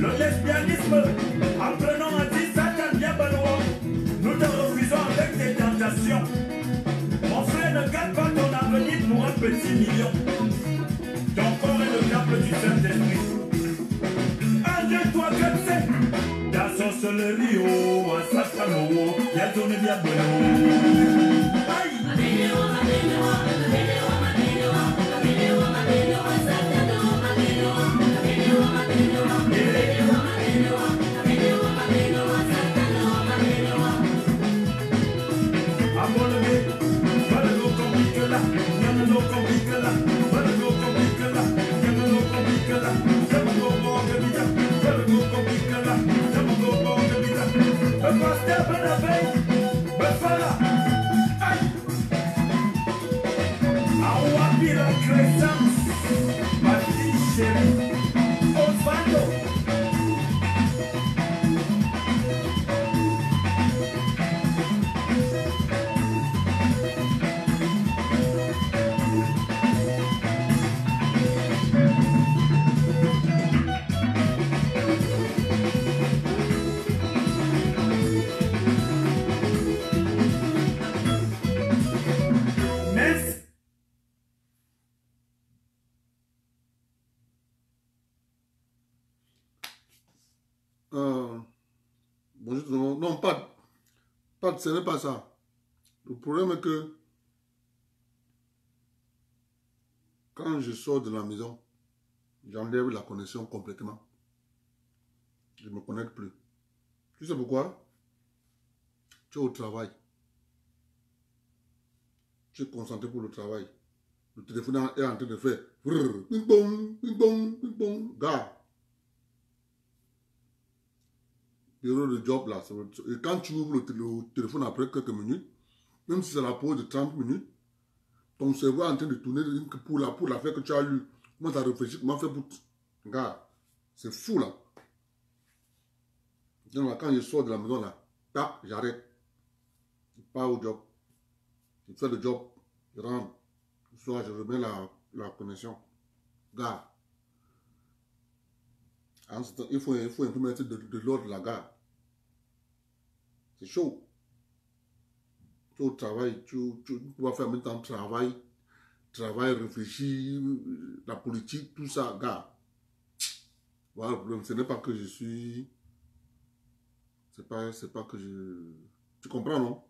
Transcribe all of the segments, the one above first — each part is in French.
Le lesbianisme, apprenons à dire Satan Diabaloa. Nous te refusons avec des tentations. Mon frère, ne garde pas ton avenir pour un petit million. Ton corps est le temple du Saint-Esprit. Un, deux, trois, quatre, cinq. La sorcellerie, oh, un Satan, oh, y'a ton diabolo. Aïe! Bonjour tout le monde. Non, ce n'est pas ça. Le problème est que quand je sors de la maison, j'enlève la connexion complètement. Je ne me connecte plus. Tu sais pourquoi? Tu es au travail. Tu es concentré pour le travail. Le téléphone est en train de faire ping pong, ping pong, ping pong. Gars. Bureau de job là. Et quand tu ouvres le téléphone après quelques minutes, même si c'est la pause de 30 minutes, ton cerveau est en train de tourner pour l'affaire que tu as lu. Comment tu as réfléchi, comment faire pour... Gars, c'est fou là. Donc, quand je sors de la maison là, tac, j'arrête. Je pars au job. Je fais le job. Je rentre. Le soir, je remets la connexion. Gars. Il faut un peu mettre de l'ordre la gare. C'est chaud. Tu au travail, tu vas faire en même temps travail, réfléchir, la politique, tout ça, gars. Voilà le problème. Ce n'est pas que je suis... C'est pas que je... Tu comprends, non?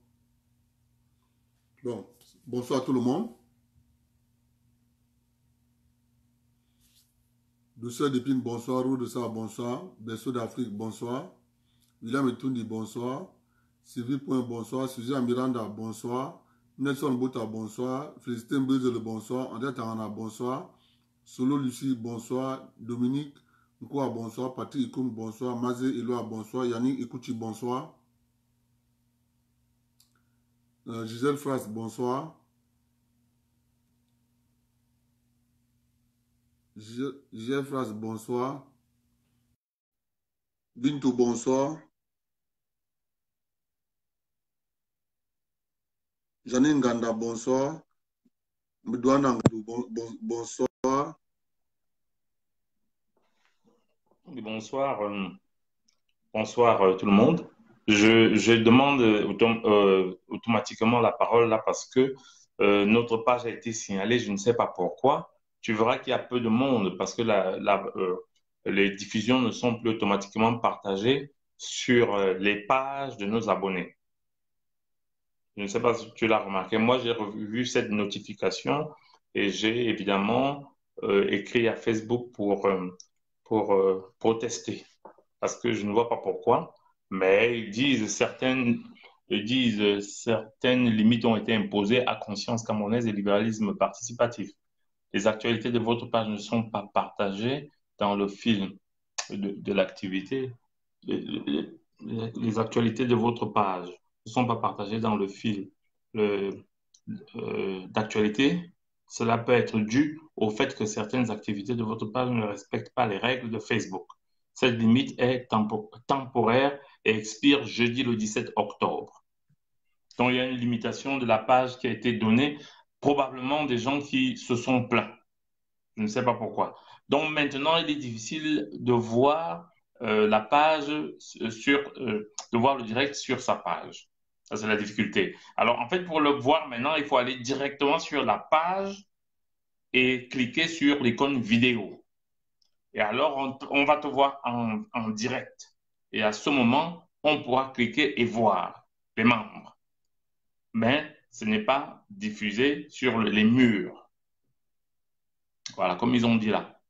Donc, bonsoir à tout le monde. De Sœur d'Épine, bonsoir. Roux de Sarre, bonsoir. Berceau d'Afrique, bonsoir. William Etoundi, bonsoir. Sylvie Point, bonsoir. Suzy Miranda, bonsoir. Nelson Bota, bonsoir. Félicité Mbrise, le bonsoir. André Tarana, bonsoir. Solo Lucie, bonsoir. Dominique Nkoua, bonsoir. Patrick Ikoum, bonsoir. Mazé Eloa, bonsoir. Yannick Ekouchi, bonsoir. Gisèle Fras, bonsoir. Gisèle Fras, bonsoir. Bintou, bonsoir. Janine Ganda, bonsoir. Medouane Ngadou, bonsoir. Bonsoir, bonsoir tout le monde. Je demande automatiquement la parole là parce que notre page a été signalée, je ne sais pas pourquoi. Tu verras qu'il y a peu de monde parce que les diffusions ne sont plus automatiquement partagées sur les pages de nos abonnés. Je ne sais pas si tu l'as remarqué. Moi, j'ai vu cette notification et j'ai évidemment écrit à Facebook pour protester parce que je ne vois pas pourquoi. Mais ils disent certaines limites ont été imposées à Conscience camerounaise et libéralisme participatif. Les actualités de votre page ne sont pas partagées dans le fil de l'activité. Les actualités de votre page ne sont pas partagées dans le fil d'actualité. Cela peut être dû au fait que certaines activités de votre page ne respectent pas les règles de Facebook. Cette limite est temporaire et expire jeudi le 17 octobre. Donc, il y a une limitation de la page qui a été donnée, probablement des gens qui se sont plaints. Je ne sais pas pourquoi. Donc, maintenant, il est difficile de voir la page de voir le direct sur sa page. Ça, c'est la difficulté. Alors, en fait, pour le voir maintenant, il faut aller directement sur la page et cliquer sur l'icône vidéo. Et alors, on va te voir en direct. Et à ce moment, on pourra cliquer et voir les membres. Mais ce n'est pas diffusé sur les murs. Voilà, comme ils ont dit là.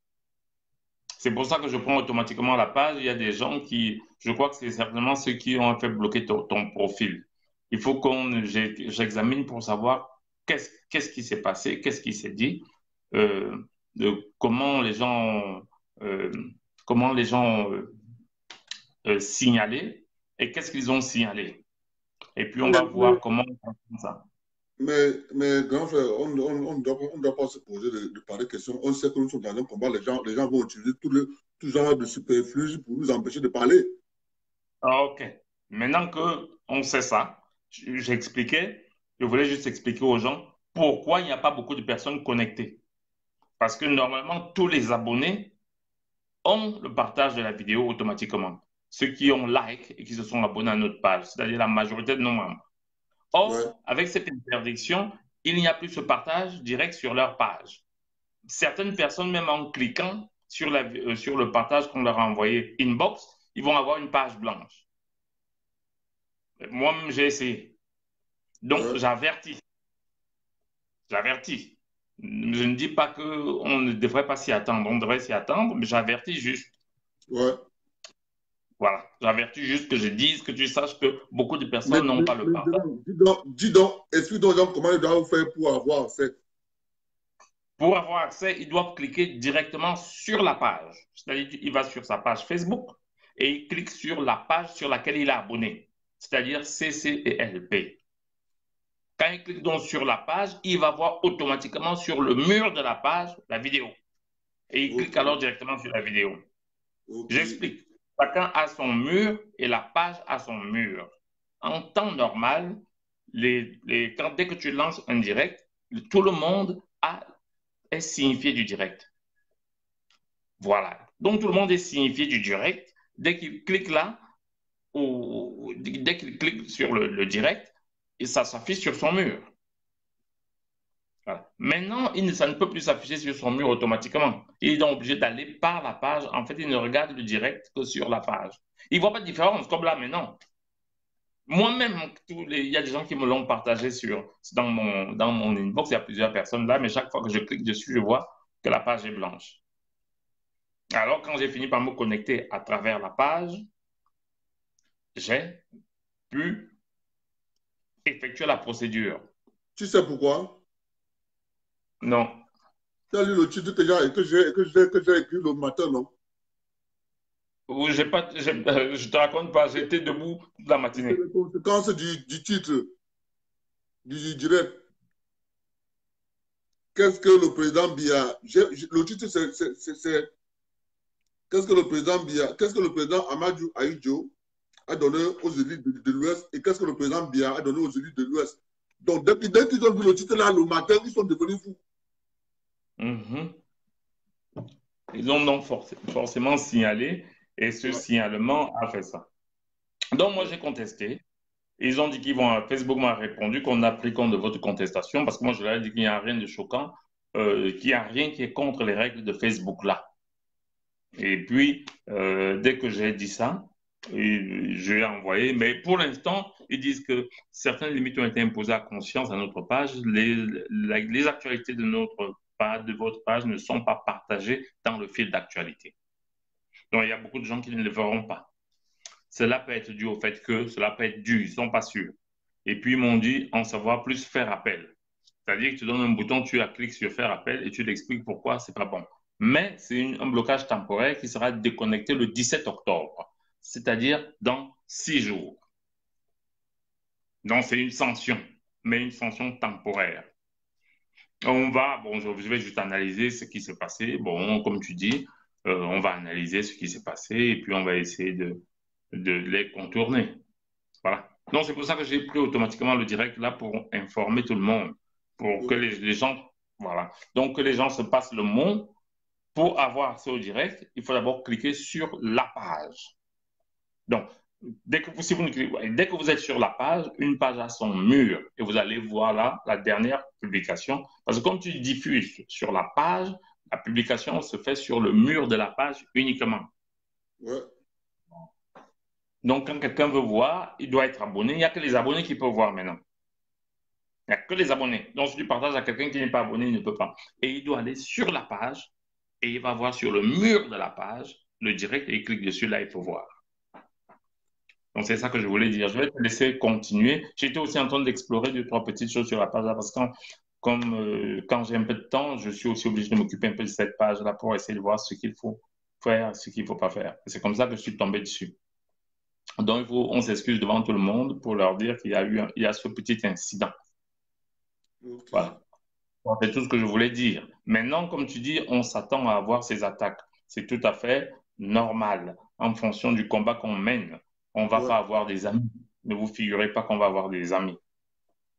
C'est pour ça que je prends automatiquement la page. Il y a des gens qui, je crois que c'est certainement ceux qui ont fait bloquer ton profil. Il faut j'examine pour savoir qu'est-ce qui s'est passé, qu'est-ce qui s'est dit, comment les gens ont signalé et qu'est-ce qu'ils ont signalé. Et puis on va voir comment on fait ça. Mais grand frère, on ne doit pas se poser de pareilles questions. On sait que nous sommes dans un combat. Les gens vont utiliser tout genre de superfluge pour nous empêcher de parler. Ah, ok. Maintenant qu'on sait ça, j'expliquais, je voulais juste expliquer aux gens pourquoi il n'y a pas beaucoup de personnes connectées. Parce que normalement, tous les abonnés ont le partage de la vidéo automatiquement. Ceux qui ont like et qui se sont abonnés à notre page, c'est-à-dire la majorité de nos membres. Or, avec cette interdiction, il n'y a plus ce partage direct sur leur page. Certaines personnes, même en cliquant sur le partage qu'on leur a envoyé inbox, ils vont avoir une page blanche. Moi-même, j'ai essayé. Donc, j'avertis. J'avertis. Je ne dis pas qu'on ne devrait pas s'y attendre. On devrait s'y attendre, mais j'avertis juste. Ouais. Voilà. J'avertis juste que je dise, que tu saches que beaucoup de personnes n'ont pas le partage. Dis donc, explique-donc comment ils doivent faire pour avoir accès. Pour avoir accès, ils doivent cliquer directement sur la page. C'est-à-dire qu'il va sur sa page Facebook et il clique sur la page sur laquelle il est abonné, c'est-à-dire CCELP. Quand il clique donc sur la page, il va voir automatiquement sur le mur de la page la vidéo. Et il clique alors directement sur la vidéo. J'explique. Chacun a son mur et la page a son mur. En temps normal, dès que tu lances un direct, tout le monde est signifié du direct. Voilà. Donc, tout le monde est signifié du direct. Dès qu'il clique là, ou dès qu'il clique sur le direct, et ça s'affiche sur son mur. Voilà. Maintenant, ça ne peut plus s'afficher sur son mur automatiquement. Il est donc obligé d'aller par la page. En fait, il ne regarde le direct que sur la page. Il ne voit pas de différence, comme là maintenant. Moi-même, il y a des gens qui me l'ont partagé dans mon inbox. Il y a plusieurs personnes là, mais chaque fois que je clique dessus, je vois que la page est blanche. Alors, quand j'ai fini par me connecter à travers la page, j'ai pu effectuer la procédure. Tu sais pourquoi? Non. Tu as lu le titre que j'ai écrit le matin, non? Je te raconte pas, j'étais debout toute la matinée. C'est les conséquences du titre, du direct. Qu'est-ce que le président Biya, le titre c'est qu'est-ce que le président Amadou Ahidjo a donné aux élites de l'Ouest et qu'est-ce que le président Biya a donné aux élites de l'Ouest. Donc, dès qu'ils ont vu le titre là le matin, ils sont devenus fous. Ils ont donc forcément signalé et ce signalement a fait ça. Donc, moi, j'ai contesté. Ils ont dit Facebook m'a répondu qu'on a pris compte de votre contestation parce que moi, je leur ai dit qu'il n'y a rien de choquant, qu'il n'y a rien qui est contre les règles de Facebook là. Et puis, dès que j'ai dit ça, je l'ai envoyé. Mais pour l'instant, ils disent que certaines limites ont été imposées à conscience à notre page. Les actualités de votre page ne sont pas partagées dans le fil d'actualité. Donc, il y a beaucoup de gens qui ne le verront pas. Cela peut être dû au fait que cela peut être dû, ils ne sont pas sûrs. Et puis, ils m'ont dit en savoir plus, faire appel. C'est-à-dire que tu donnes un bouton, tu cliques sur faire appel et tu l'expliques pourquoi ce n'est pas bon. Mais c'est un blocage temporaire qui sera déconnecté le 17 octobre, c'est-à-dire dans 6 jours. Donc, c'est une sanction, mais une sanction temporaire. Je vais juste analyser ce qui s'est passé. Bon, comme tu dis, on va analyser ce qui s'est passé et puis on va essayer de les contourner. Voilà. Donc, c'est pour ça que j'ai pris automatiquement le direct là pour informer tout le monde, pour que les gens, voilà. Donc, que les gens se passent le mot pour avoir accès au direct, il faut d'abord cliquer sur la page. Donc, dès que vous êtes sur la page, une page a son mur et vous allez voir là la dernière publication. Parce que comme tu diffuses sur la page, la publication se fait sur le mur de la page uniquement. Ouais. Donc, quand quelqu'un veut voir, il doit être abonné. Il n'y a que les abonnés qui peuvent voir maintenant. Il n'y a que les abonnés. Donc, si tu partages à quelqu'un qui n'est pas abonné, il ne peut pas. Et il doit aller sur la page et il va voir sur le mur de la page le direct et il clique dessus. Là, il faut voir. Donc, c'est ça que je voulais dire. Je vais te laisser continuer. J'étais aussi en train d'explorer deux, trois petites choses sur la page là parce que quand j'ai un peu de temps, je suis aussi obligé de m'occuper un peu de cette page-là pour essayer de voir ce qu'il faut faire, ce qu'il ne faut pas faire. C'est comme ça que je suis tombé dessus. Donc, on s'excuse devant tout le monde pour leur dire qu'il y a ce petit incident. Okay. Voilà. C'est tout ce que je voulais dire. Maintenant, comme tu dis, on s'attend à avoir ces attaques. C'est tout à fait normal en fonction du combat qu'on mène. On ne va pas avoir des amis. Ne vous figurez pas qu'on va avoir des amis.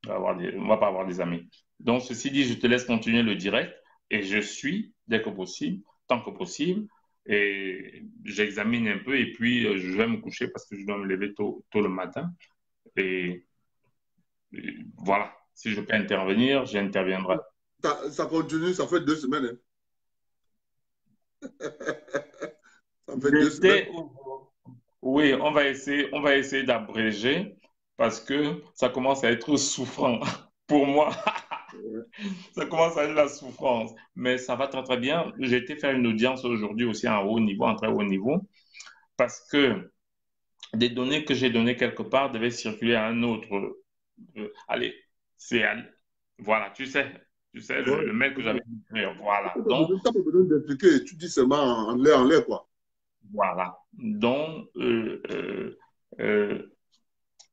On ne va pas avoir des amis. Donc, ceci dit, je te laisse continuer le direct et je suis, dès que possible, tant que possible, et j'examine un peu et puis je vais me coucher parce que je dois me lever tôt le matin. Et voilà, si je peux intervenir, j'interviendrai. Ça continue, ça fait 2 semaines. Hein. Ça fait 2 semaines. Oui, on va essayer d'abréger parce que ça commence à être souffrant pour moi. Ça commence à être la souffrance, mais ça va très très bien. J'ai été faire une audience aujourd'hui aussi en haut niveau, en très haut niveau, parce que des données que j'ai données quelque part devaient circuler à un autre. Allez, voilà, tu sais le mail que j'avais écrit. Voilà. Donc, tu n'as pas besoin d'expliquer, tu dis seulement en l'air, quoi. Voilà. Donc,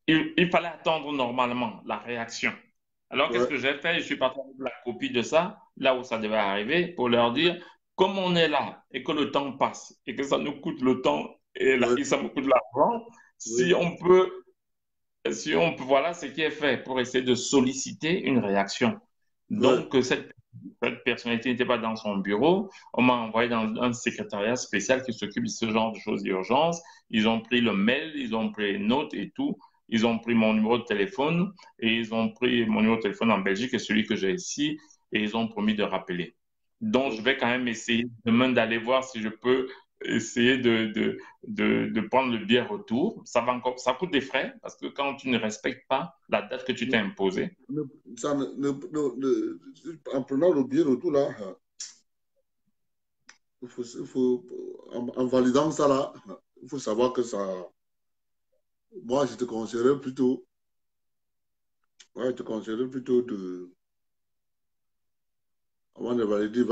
il fallait attendre normalement la réaction. Alors, qu'est-ce que j'ai fait? Je suis parti avec la copie de ça, là où ça devait arriver, pour leur dire, comme on est là et que le temps passe et que ça nous coûte le temps et ça me coûte l'argent, si on peut, voilà ce qui est fait pour essayer de solliciter une réaction. Donc, cette personnalité n'était pas dans son bureau. On m'a envoyé dans un secrétariat spécial qui s'occupe de ce genre de choses d'urgence. Ils ont pris le mail, ils ont pris les notes et tout. Ils ont pris mon numéro de téléphone et ils ont pris mon numéro de téléphone en Belgique et celui que j'ai ici et ils ont promis de rappeler. Donc, je vais quand même essayer demain d'aller voir si je peux essayer de prendre le billet retour. Ça coûte des frais parce que quand tu ne respectes pas la date que tu t'es imposée. En prenant le billet retour, là, en validant ça, là, il faut savoir que ça... Moi, je te conseillerais plutôt... Ouais, je te conseillerais plutôt de... Avant de valider,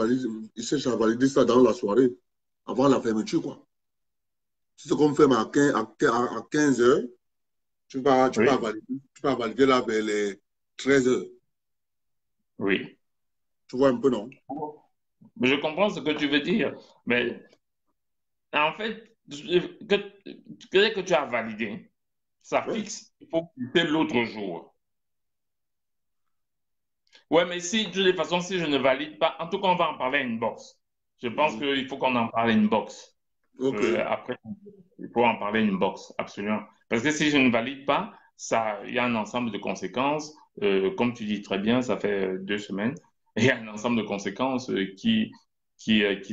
il cherche à valider ça dans la soirée, avant la fermeture, quoi. Si c'est qu'on ferme à 15 heures, tu vas valider là vers les 13 heures. Oui. Tu vois un peu, non? Je comprends ce que tu veux dire, mais en fait, dès que tu as validé, ça fixe, il faut quitter l'autre jour. Ouais, mais si, de toute façon, si je ne valide pas, en tout cas, on va en parler à une box. Je pense qu'il faut qu'on en parle à une box. Après, il faut en parler à une box, absolument. Parce que si je ne valide pas, il y a un ensemble de conséquences. Comme tu dis très bien, ça fait 2 semaines. Et il y a un ensemble de conséquences qui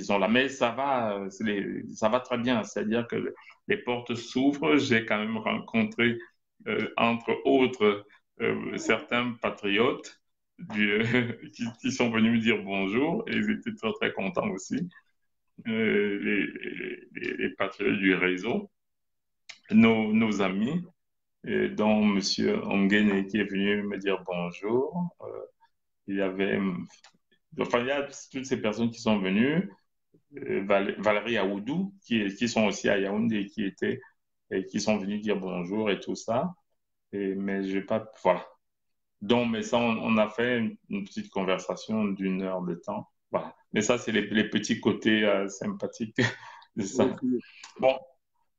sont là. Mais ça va très bien. C'est-à-dire que les portes s'ouvrent. J'ai quand même rencontré, entre autres, certains patriotes qui sont venus me dire bonjour et ils étaient très, très contents aussi. Les patriotes du réseau, nos amis, dont M. Ongene qui est venu me dire bonjour. Il y avait, enfin, il y a toutes ces personnes qui sont venues, Valérie Aoudou, qui sont aussi à Yaoundé, qui sont venus dire bonjour et tout ça. Mais je vais pas, voilà. Donc, mais ça, on a fait une petite conversation d'1 heure de temps. Voilà. Mais ça, c'est les petits côtés sympathiques de ça. Bon,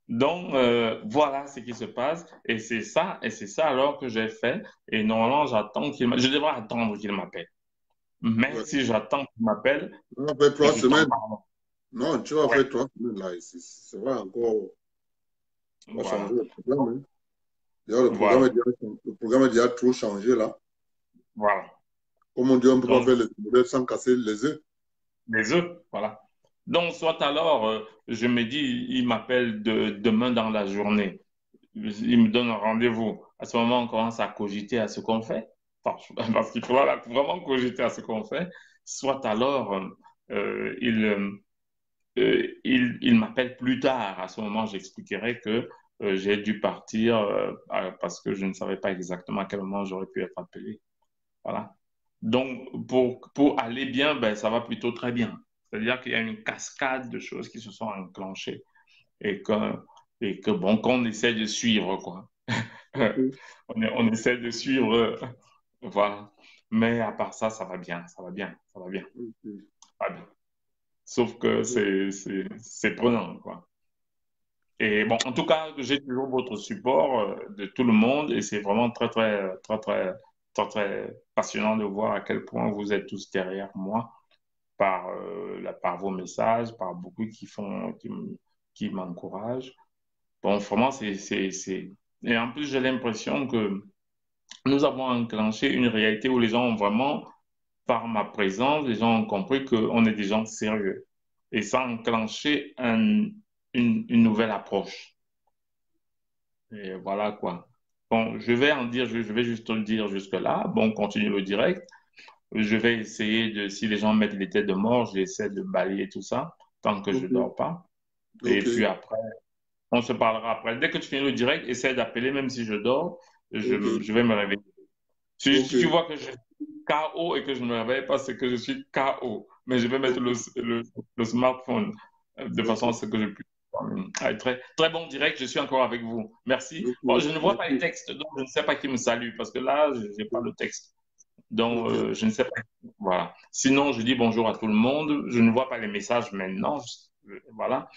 donc voilà ce qui se passe. Et c'est ça alors que j'ai fait. Et normalement, je devrais attendre qu'il m'appelle. Mais si j'attends qu'il m'appelle, ça fait 3 semaines. Non, tu vas Ouais, faire 3 semaines là. Ça va encore va changer voilà. le programme. Hein. D'ailleurs, Voilà. le programme est déjà trop changé là. Voilà. Comme on dit, on ne peut pas Donc, faire les modèles sans casser les œufs. les œufs, voilà. Donc, soit alors, je me dis, il m'appelle demain dans la journée. Il me donne un rendez-vous. À ce moment, on commence à cogiter à ce qu'on fait. Parce qu'il faudra vraiment cogiter à ce qu'on fait. Soit alors, il m'appelle plus tard. À ce moment, j'expliquerai que j'ai dû partir parce que je ne savais pas exactement à quel moment j'aurais pu être appelé. Voilà. Donc, pour aller bien, ben, ça va plutôt très bien. C'est-à-dire qu'il y a une cascade de choses qui se sont enclenchées et que, bon, qu'on essaie de suivre, quoi. Ok, On essaie de suivre, voilà. Mais à part ça, ça va bien, ça va bien, ça va bien, ok, ça va bien. Sauf que ok. c'est prenant, quoi. Et bon, en tout cas, j'ai toujours votre support de tout le monde et c'est vraiment très passionnant de voir à quel point vous êtes tous derrière moi par vos messages, par beaucoup qui m'encouragent. Bon, vraiment, Et en plus, j'ai l'impression que nous avons enclenché une réalité où les gens ont vraiment, par ma présence, les gens ont compris qu'on est des gens sérieux. Et ça a enclenché une nouvelle approche. Et voilà quoi. Bon, je vais en dire, je vais juste le dire jusque-là. Bon, continue le direct. Je vais essayer de, si les gens mettent les têtes de mort, j'essaie de balayer tout ça tant que je Ok, dors pas. Et ok, puis après, on se parlera après. Dès que tu finis le direct, essaie d'appeler, même si je dors, ok, je vais me réveiller. Si tu ok, vois que je suis KO et que je ne me réveille pas, c'est que je suis KO. Mais je vais mettre ok, le smartphone de façon à ok, ce que je puisse. Allez, très bon direct, je suis encore avec vous. Merci. ok, Bon, je ne vois pas les merci, textes, donc je ne sais pas qui me salue parce que là, je n'ai pas le texte. Donc, ok, je ne sais pas. Voilà. Sinon, je dis bonjour à tout le monde. Je ne vois pas les messages maintenant. Voilà.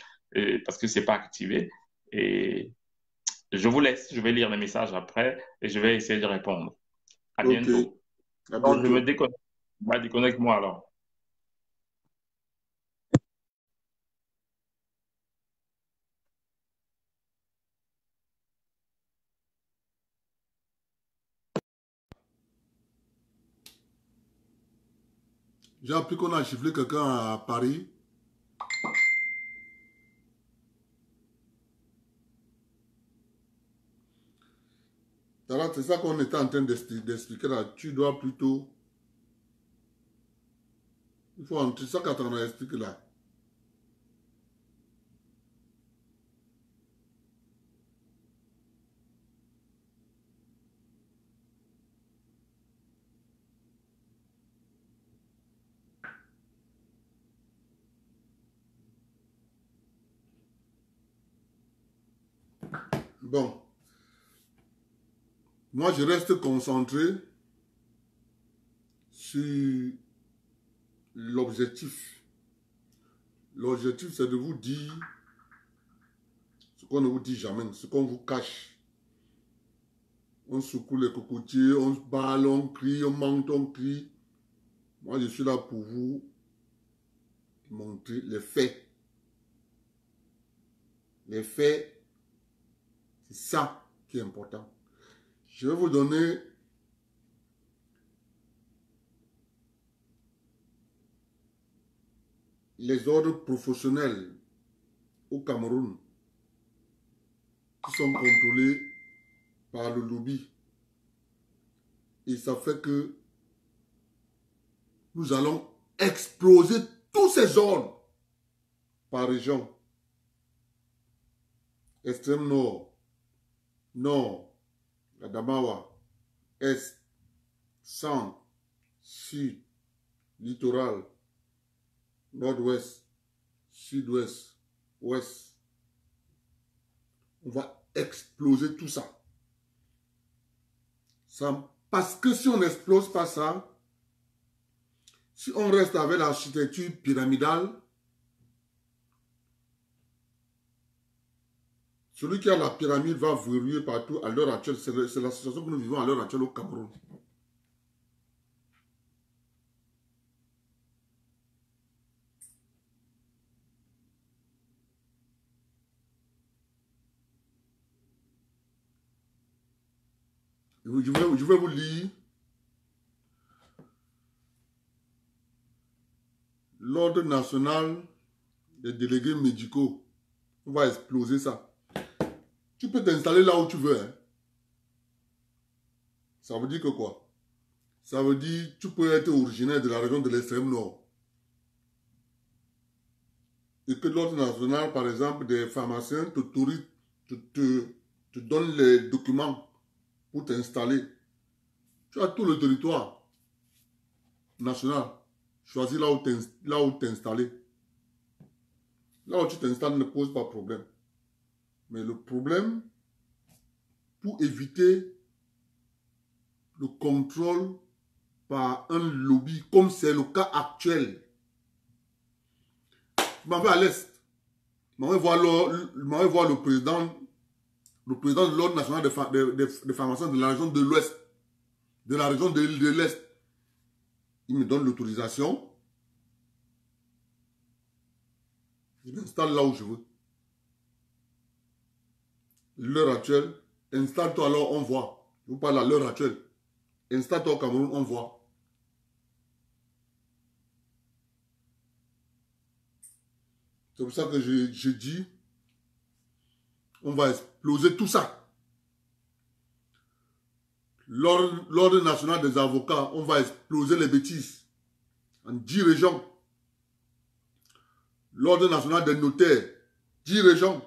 Parce que c'est pas activé. Et je vous laisse. Je vais lire les messages après et je vais essayer de répondre. À ok, bientôt. à Donc, je me bientôt. déconnecte. Bah, déconnecte-moi alors. J'ai appris qu'on a chiffré quelqu'un à Paris. Alors, c'est ça qu'on était en train d'expliquer là. Tu dois plutôt. Il faut entrer ça quand on a expliqué là. Bon, moi je reste concentré sur l'objectif. L'objectif, c'est de vous dire ce qu'on ne vous dit jamais, ce qu'on vous cache. On secoue les cocotiers, on se balle, on crie, on monte, on crie. Moi, je suis là pour vous montrer les faits. Les faits, c'est ça qui est important. Je vais vous donner les ordres professionnels au Cameroun qui sont contrôlés par le lobby. Et ça fait que nous allons exploser tous ces ordres par région. Extrême nord, nord, Adamawa, est, centre, sud, littoral, nord-ouest, sud-ouest, ouest. On va exploser tout ça. Parce que si on n'explose pas ça, si on reste avec l'architecture pyramidale, celui qui a la pyramide va verrouiller partout à l'heure actuelle. C'est la situation que nous vivons à l'heure actuelle au Cameroun. Je vais vous lire l'ordre national des délégués médicaux. On va exploser ça. Tu peux t'installer là où tu veux. Hein. Ça veut dire que quoi? Ça veut dire que tu peux être originaire de la région de l'extrême nord. Et que l'ordre national, par exemple, des pharmaciens t'autorise, te donne les documents pour t'installer. Tu as tout le territoire national. Choisis là où t'installer. Là où tu t'installes ne pose pas de problème. Mais le problème, pour éviter le contrôle par un lobby, comme c'est le cas actuel, je m'en vais à l'Est. Je m'en vais voir le président de l'Ordre national des pharmaciens de la région de l'Ouest, de la région de l'Est. Il me donne l'autorisation. Je m'installe là où je veux. L'heure actuelle, installe-toi alors, on voit. Je vous parle à l'heure actuelle. Installe-toi au Cameroun, on voit. C'est pour ça que je dis, on va exploser tout ça. L'ordre national des avocats, on va exploser les bêtises en 10 régions. L'ordre national des notaires, 10 régions.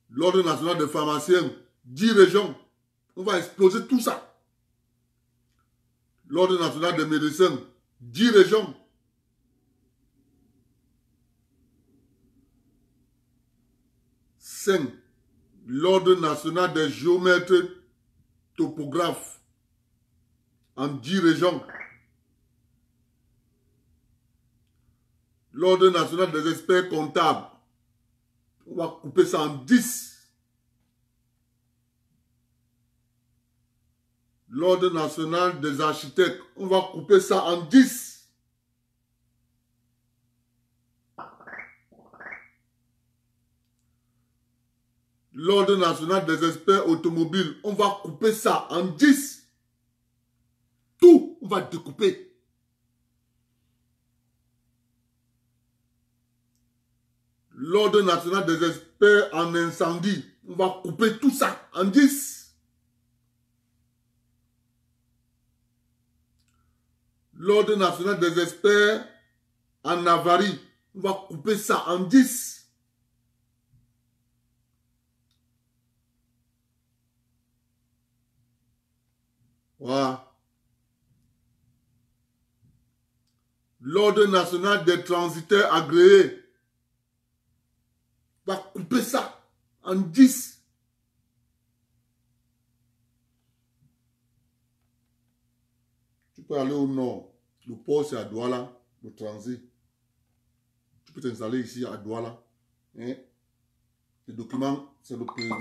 L'ordre national des pharmaciens, 10 régions. On va exploser tout ça. L'ordre national des médecins, 10 régions. L'ordre national des géomètres topographes en 10 régions. L'ordre national des experts comptables. On va couper ça en 10. L'ordre national des architectes. On va couper ça en 10. L'ordre national des experts automobiles. On va couper ça en 10. Tout, on va découper. L'ordre national des experts en incendie. On va couper tout ça en 10. L'ordre national des experts en avarie. On va couper ça en 10. Voilà. L'ordre national des transitaires agréés. On va couper ça en 10. Tu peux aller au nord. Le port, c'est à Douala, le transit. Tu peux t'installer ici à Douala. Hein? Les documents, c'est le président.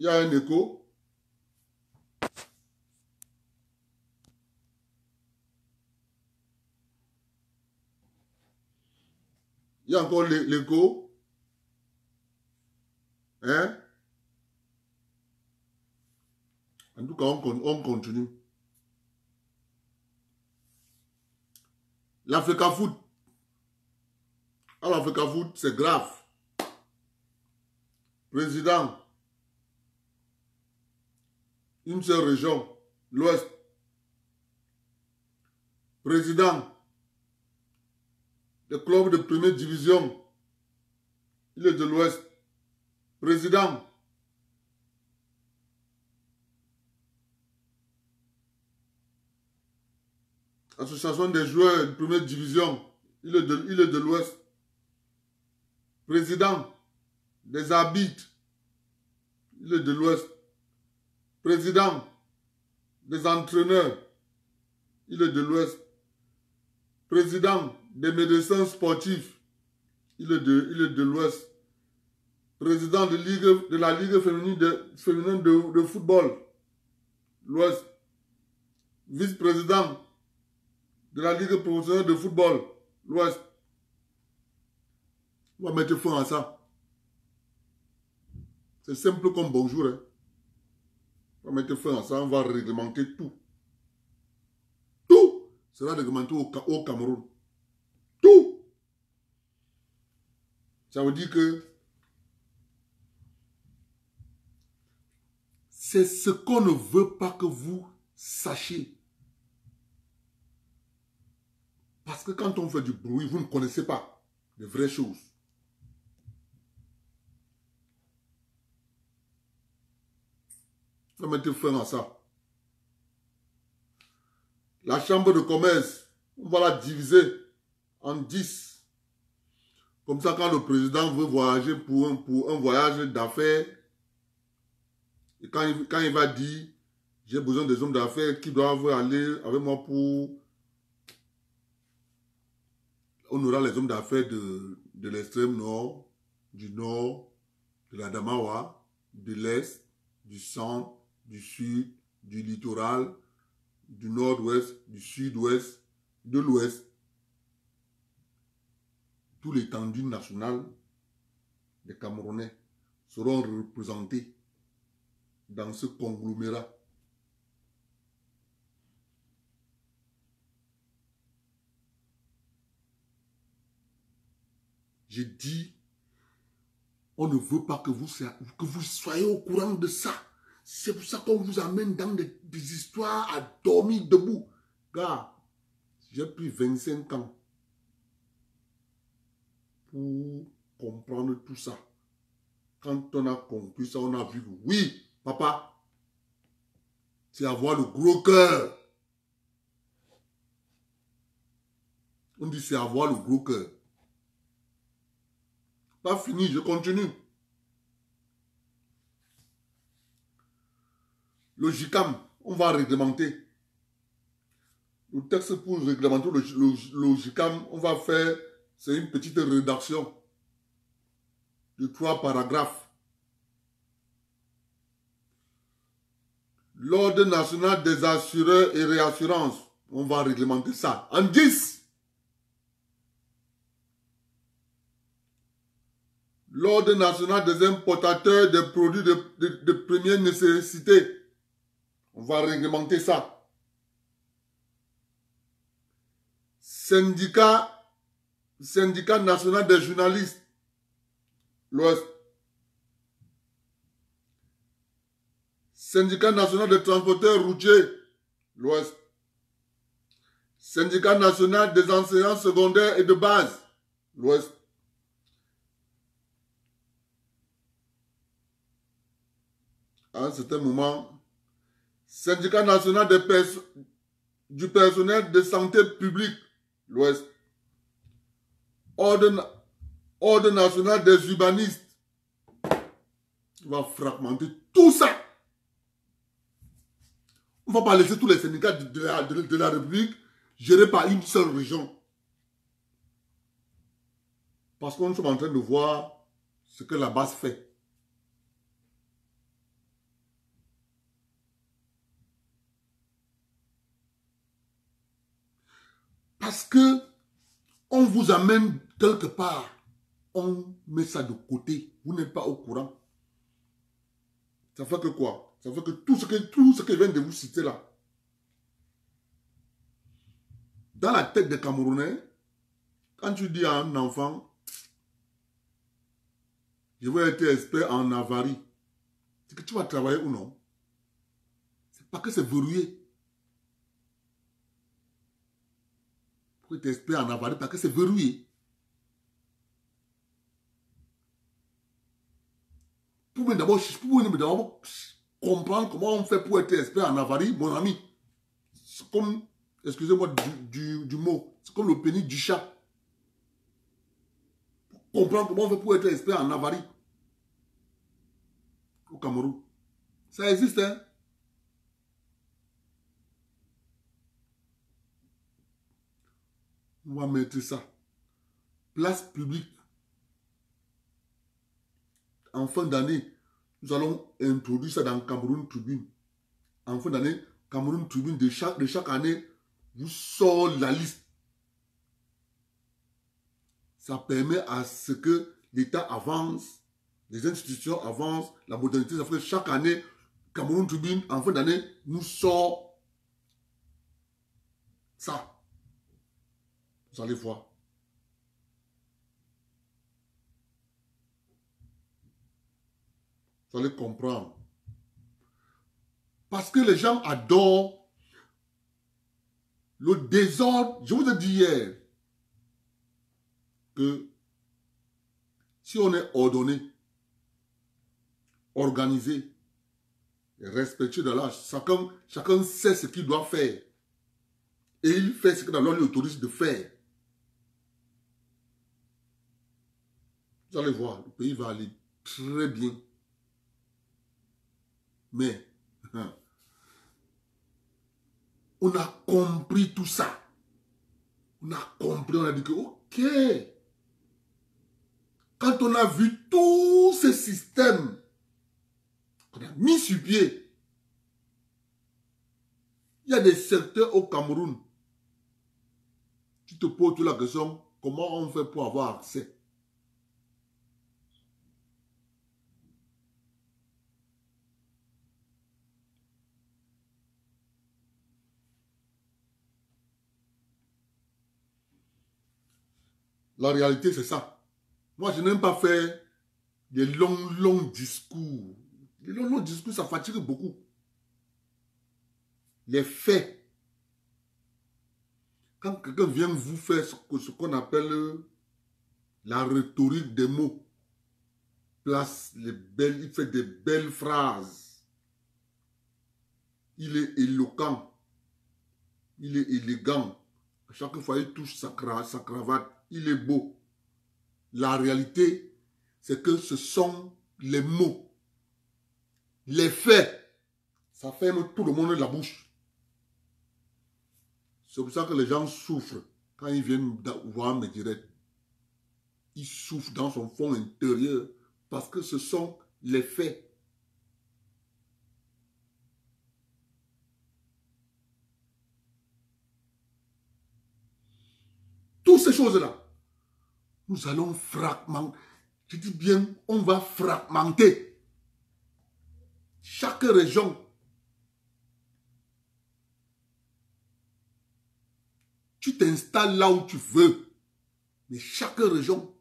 Il y a un écho. Il y a encore l'écho. Hein? En tout cas, on continue. L'Africa Foot. Alors, l'Africa Foot, c'est grave. Président. Une seule région, l'Ouest. Président des clubs de première division, il est de l'Ouest. Président Association des joueurs de première division, il est de l'Ouest. Président des arbitres, il est de l'Ouest. Président des entraîneurs, il est de l'Ouest. Président des médecins sportifs, il est de l'Ouest. Président de la Ligue féminine de football, l'Ouest, vice-président de la Ligue professionnelle de football, l'Ouest. On va mettre fin à ça. C'est simple comme bonjour. Hein. On va mettre fin à ça, on va réglementer tout. Tout sera réglementé au Cameroun. Tout. Ça veut dire que c'est ce qu'on ne veut pas que vous sachiez. Parce que quand on fait du bruit, vous ne connaissez pas les vraies choses. On va mettre fin à ça. La chambre de commerce, on va la diviser en 10. Comme ça, quand le président veut voyager pour un voyage d'affaires, et quand il va dire, j'ai besoin des hommes d'affaires qui doivent aller avec moi pour... On aura les hommes d'affaires de l'extrême nord, du nord, de la Damawa, de l'est, du centre, du sud, du littoral, du nord-ouest, du sud-ouest, de l'ouest. Tout l'étendue nationale des Camerounais seront représentés dans ce conglomérat. J'ai dit, on ne veut pas que vous soyez au courant de ça. C'est pour ça qu'on vous amène dans des histoires à dormir debout. Gars, j'ai pris 25 ans pour comprendre tout ça. Quand on a compris ça, on a vu que oui, papa, c'est avoir le gros cœur. On dit c'est avoir le gros cœur. Pas fini, je continue. Le JICAM, on va réglementer. Le texte pour réglementer le JICAM, on va faire, c'est une petite rédaction de 3 paragraphes. L'Ordre national des assureurs et réassurances, on va réglementer ça en 10. L'Ordre national des importateurs des produits de première nécessité, on va réglementer ça. Syndicat national des journalistes, l'Ouest. Syndicat national des transporteurs routiers, l'Ouest. Syndicat national des enseignants secondaires et de base, l'Ouest. À un certain moment, Syndicat national du personnel de santé publique, l'Ouest. Ordre national des urbanistes. On va fragmenter tout ça. On ne va pas laisser tous les syndicats de la République gérés par une seule région. Parce que nous sommes en train de voir ce que la base fait. Parce que on vous amène quelque part, on met ça de côté, vous n'êtes pas au courant. Ça fait que quoi? Ça fait que tout ce que je viens de vous citer là, dans la tête des Camerounais, quand tu dis à un enfant, je veux être expert en avarie, c'est que tu vas travailler ou non? C'est pas que c'est verrouillé. Pour être expert en avarie, parce que c'est verrouillé. Pour d'abord comprendre comment on fait pour être expert en avarie, mon ami. C'est comme, excusez-moi du mot, c'est comme le pénis du chat. Pour comprendre comment on fait pour être expert en avarie. Au Cameroun. Ça existe, hein? On va mettre ça. Place publique. En fin d'année, nous allons introduire ça dans Cameroun Tribune. en fin d'année, Cameroun Tribune de chaque année vous sort la liste. Ça permet à ce que l'État avance, les institutions avancent, la modernité, ça fait que chaque année, Cameroun Tribune, en fin d'année, nous sort ça. Vous allez voir. Vous allez comprendre. Parce que les gens adorent le désordre. Je vous ai dit hier que si on est ordonné, organisé, et respectueux de l'âge, chacun sait ce qu'il doit faire. Et il fait ce que la loi lui autorise de faire. Vous allez voir, le pays va aller très bien. Mais, on a compris tout ça. On a compris, on a dit que, ok. Quand on a vu tous ces systèmes qu'on a mis sur pied, il y a des secteurs au Cameroun. Tu te poses toute la question, comment on fait pour avoir accès? La réalité, c'est ça. Moi, je n'aime pas faire des longs discours. Les longs discours, ça fatigue beaucoup. Les faits. Quand quelqu'un vient vous faire ce qu'on appelle la rhétorique des mots, il fait des belles phrases. Il est éloquent. Il est élégant. À chaque fois, il touche sa cravate. Il est beau. La réalité, c'est que ce sont les mots. Les faits. Ça ferme tout le monde la bouche. C'est pour ça que les gens souffrent quand ils viennent voir mes directs. Ils souffrent dans son fond intérieur parce que ce sont les faits. Toutes ces choses-là, nous allons fragmenter. Je dis bien, on va fragmenter chaque région. Tu t'installes là où tu veux, mais chaque région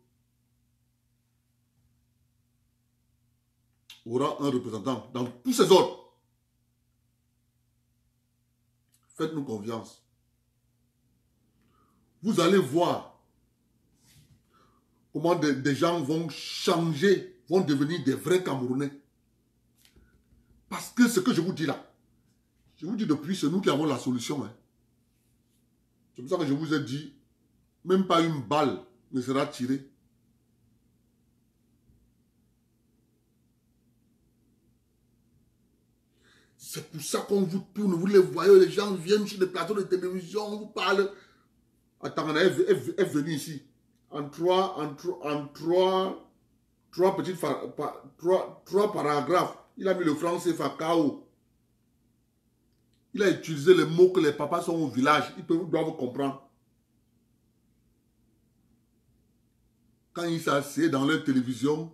aura un représentant dans tous ces ordres. Faites-nous confiance. Vous allez voir comment des gens vont changer, vont devenir des vrais Camerounais. Parce que ce que je vous dis là, je vous dis depuis, c'est nous qui avons la solution. Hein. C'est pour ça que je vous ai dit, même pas une balle ne sera tirée. C'est pour ça qu'on vous tourne, vous les voyez, les gens viennent sur les plateaux de télévision, on vous parle. Attends, elle est venue ici. En trois paragraphes, il a mis le français FAKAO. Il a utilisé les mots que les papas sont au village. Ils doivent comprendre. Quand ils s'assiedent dans leur télévision,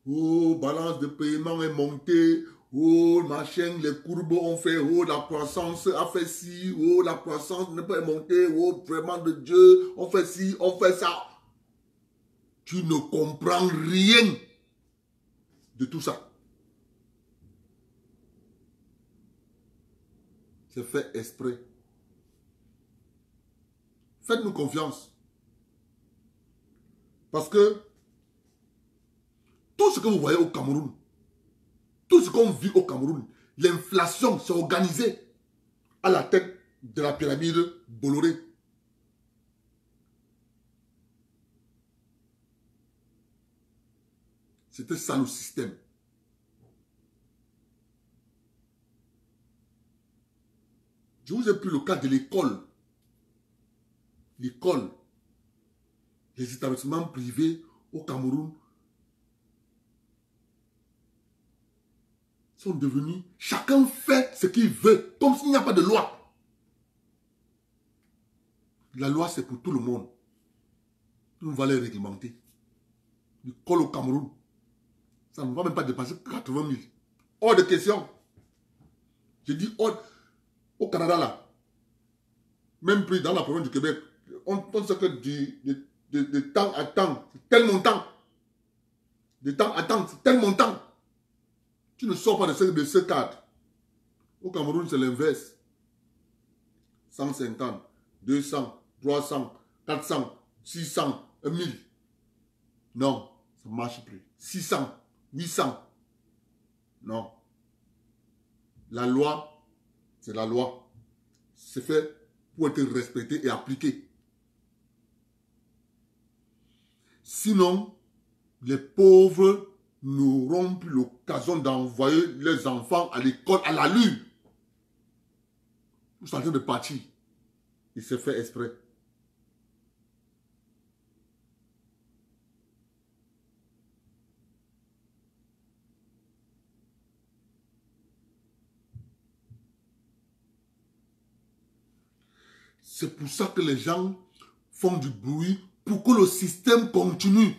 oh, balance de paiement est montée, oh, machin, les courbes ont fait, oh, la croissance a fait ci, oh, la croissance n'est pas montée, oh, vraiment de Dieu, on fait ci, on fait ça. Tu ne comprends rien de tout ça. C'est fait exprès. Faites-nous confiance. Parce que tout ce que vous voyez au Cameroun, tout ce qu'on vit au Cameroun, l'inflation s'est organisée à la tête de la pyramide Bolloré. C'était ça le système. Je vous ai pris le cas de l'école. L'école, les établissements privés au Cameroun sont devenus, chacun fait ce qu'il veut, comme s'il n'y a pas de loi. La loi, c'est pour tout le monde. On va les réglementer. Du col au Cameroun, ça ne va même pas dépasser 80 000. Hors de question. Je dis hors. Au Canada, là, même plus dans la province du Québec, on sait que de temps à temps, c'est tel montant. De temps à temps, c'est tel montant. Tu ne sors pas de ce cadre. Au Cameroun, c'est l'inverse. 150, 200, 300, 400, 600, 1000. Non, ça ne marche plus. 600, 800. Non. La loi, c'est la loi. C'est fait pour être respecté et appliqué. Sinon, les pauvres n'auront plus l'occasion d'envoyer les enfants à l'école à la lune. Ils sont en train de partir. Il s'est fait exprès. C'est pour ça que les gens font du bruit pour que le système continue.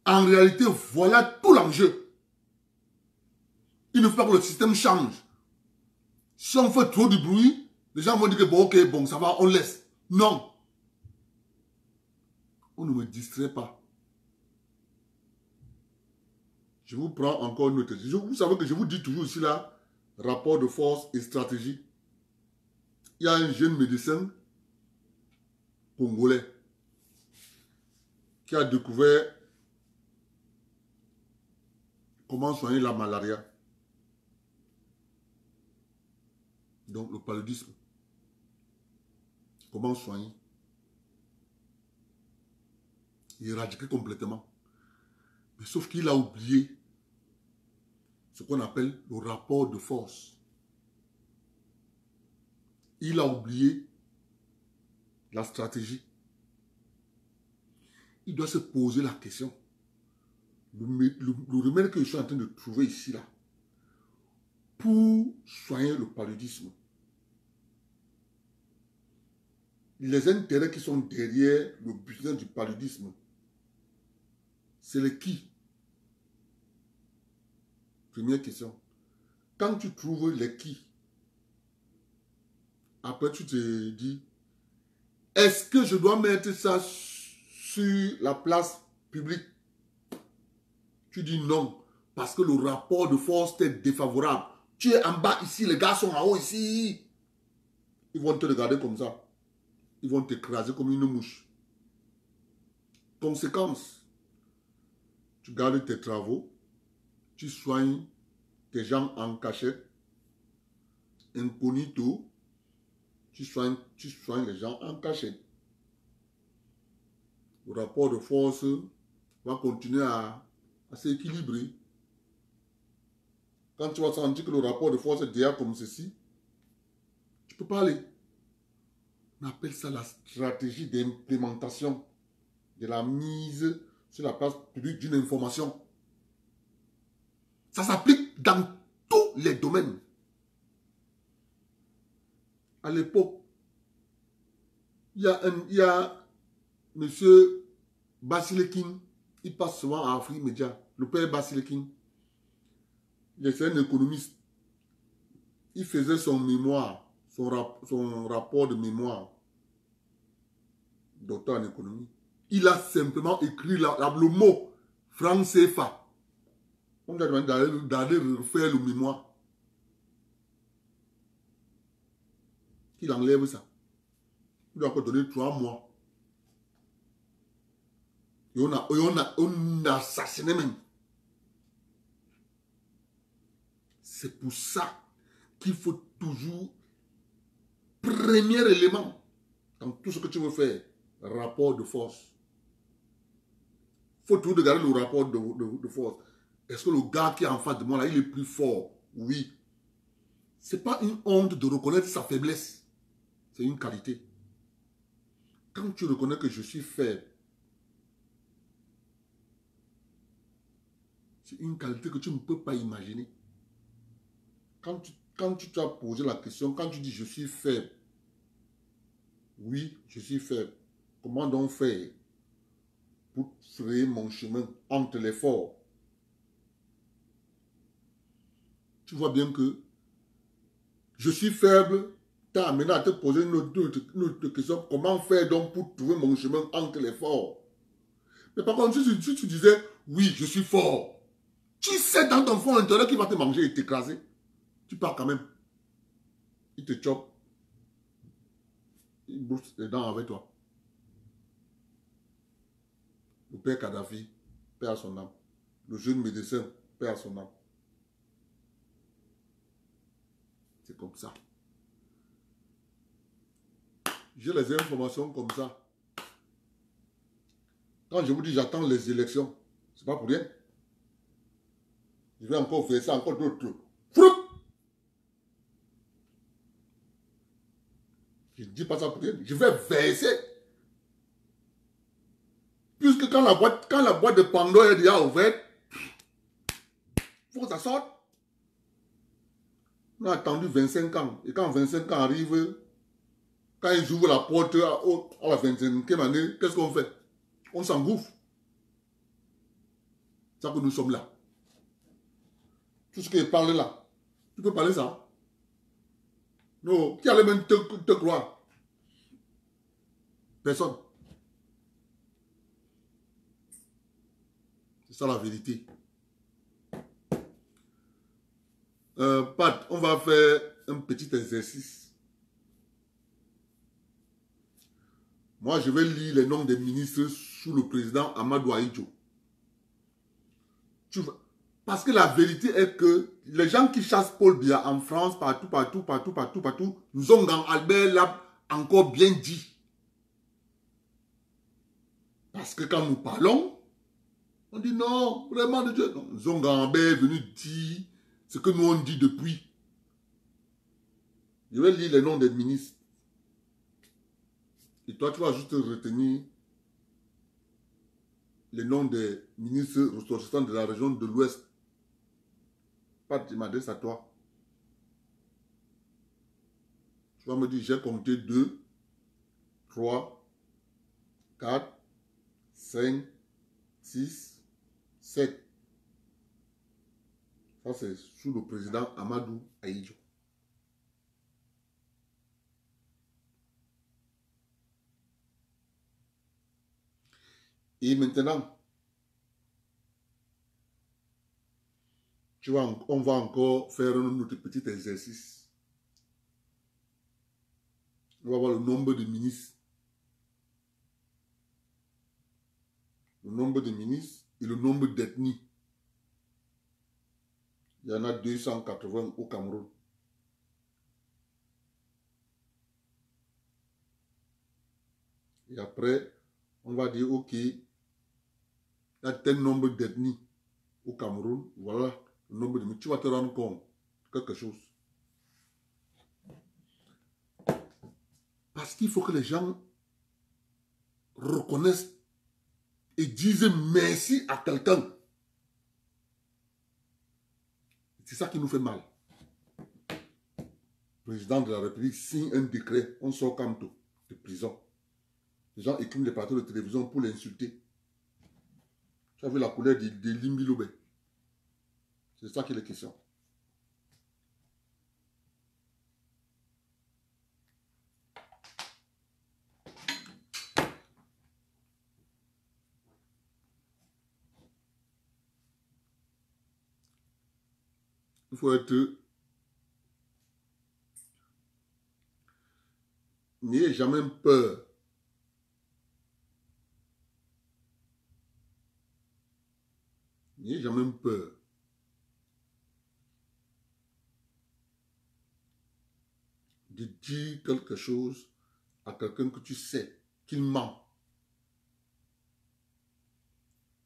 En réalité, voilà tout l'enjeu. Il ne faut pas que le système change. Si on fait trop de bruit, les gens vont dire que bon, ok, bon, ça va, on laisse. Non. On ne me distrait pas. Je vous prends encore une autre. Vous savez que je vous dis toujours ici là, rapport de force et stratégie. Il y a un jeune médecin congolais qui a découvert comment soigner la malaria. Donc le paludisme. Comment soigner? Éradiquer complètement. Mais sauf qu'il a oublié ce qu'on appelle le rapport de force. Il a oublié la stratégie. Il doit se poser la question. Le remède que je suis en train de trouver ici, là, pour soigner le paludisme, les intérêts qui sont derrière le business du paludisme, c'est les qui? Première question. Quand tu trouves les qui, après tu te dis, est-ce que je dois mettre ça sur la place publique? Tu dis non, parce que le rapport de force est défavorable. Tu es en bas ici, les gars sont en haut ici. Ils vont te regarder comme ça. Ils vont t'écraser comme une mouche. Conséquence, tu gardes tes travaux, tu soignes tes gens en cachette, incognito, tu soignes les gens en cachette. Le rapport de force va continuer à s'équilibrer. Quand tu vas sentir que le rapport de force est déjà comme ceci, tu peux pas aller. On appelle ça la stratégie d'implémentation de la mise sur la place publique d'une information. Ça s'applique dans tous les domaines. À l'époque, il y a M. Basilekin, il passe souvent à Afrique Média, le père Basilekin. Il est un économiste. Il faisait son mémoire, son rapport de mémoire, docteur en économie. Il a simplement écrit le mot franc CFA. On lui a demandé d'aller refaire le mémoire. Qu'il enlève ça. Il lui a donné 3 mois. Et on a assassiné même. C'est pour ça qu'il faut toujours, premier élément, dans tout ce que tu veux faire, rapport de force. Il faut toujours regarder le rapport de force. Est-ce que le gars qui est en face de moi, là, il est plus fort? Oui. Ce n'est pas une honte de reconnaître sa faiblesse. C'est une qualité. Quand tu reconnais que je suis faible, c'est une qualité que tu ne peux pas imaginer. Quand tu t'as posé la question, quand tu dis je suis faible, oui, je suis faible. Comment donc faire pour frayer mon chemin entre les forts? Tu vois bien que je suis faible, tu as amené à te poser une autre question. Comment faire donc pour trouver mon chemin entre les forts? Mais par contre, si tu disais, oui, je suis fort, tu sais dans ton fond intérieur qu'il va te manger et t'écraser. Tu pars quand même. Il te chope. Il brousse les dents avec toi. Le père Kadhafi, père à son âme. Le jeune médecin, père à son âme. C'est comme ça. J'ai les informations comme ça. Quand je vous dis j'attends les élections, c'est pas pour rien. Je vais encore faire ça, encore d'autres. Froup! Je ne dis pas ça pour rien. Je vais verser. Puisque quand la boîte de Pandore est déjà ouverte, il faut que ça sorte. On a attendu 25 ans. Et quand 25 ans arrivent, quand ils ouvrent la porte à la 25e année, qu'est-ce qu'on fait? On s'engouffre. C'est ça que nous sommes là. Tout ce qui est parlé là, tu peux parler ça? Non, qui allait même te croire? Personne. C'est ça la vérité. Pat, on va faire un petit exercice. Moi, je vais lire les noms des ministres sous le président Amadou Ahidjo. Parce que la vérité est que les gens qui chassent Paul Biya en France, partout, nous ont dans Albert l'a encore bien dit. Parce que quand nous parlons, on dit non, vraiment de Dieu. Non, Zongambe est venu dire ce que nous on dit depuis. Je vais lire les noms des ministres. Et toi, tu vas juste retenir les noms des ministres ressortissants de la région de l'Ouest. Pas de m'adresse à toi. Tu vas me dire, j'ai compté 2, 3, 4, 5, 6, 7. Ça, c'est sous le président Amadou Ahidjo. Et maintenant, on va encore faire un autre petit exercice. On va voir le nombre de ministres. Le nombre de ministres et le nombre d'ethnies. Il y en a 280 au Cameroun. Et après, on va dire, ok, il y a tel nombre d'ethnies au Cameroun. Voilà le nombre de ministres. Tu vas te rendre compte de quelque chose. Parce qu'il faut que les gens reconnaissent et disent merci à quelqu'un. C'est ça qui nous fait mal. Le président de la République signe un décret, on sort Kamto de prison. Les gens écrivent les plateaux de télévision pour l'insulter. Tu as vu la couleur de Limbilobé. C'est ça qui est la question. Il faut être... N'ayez jamais peur. N'ayez jamais peur. De dire quelque chose à quelqu'un que tu sais qu'il ment.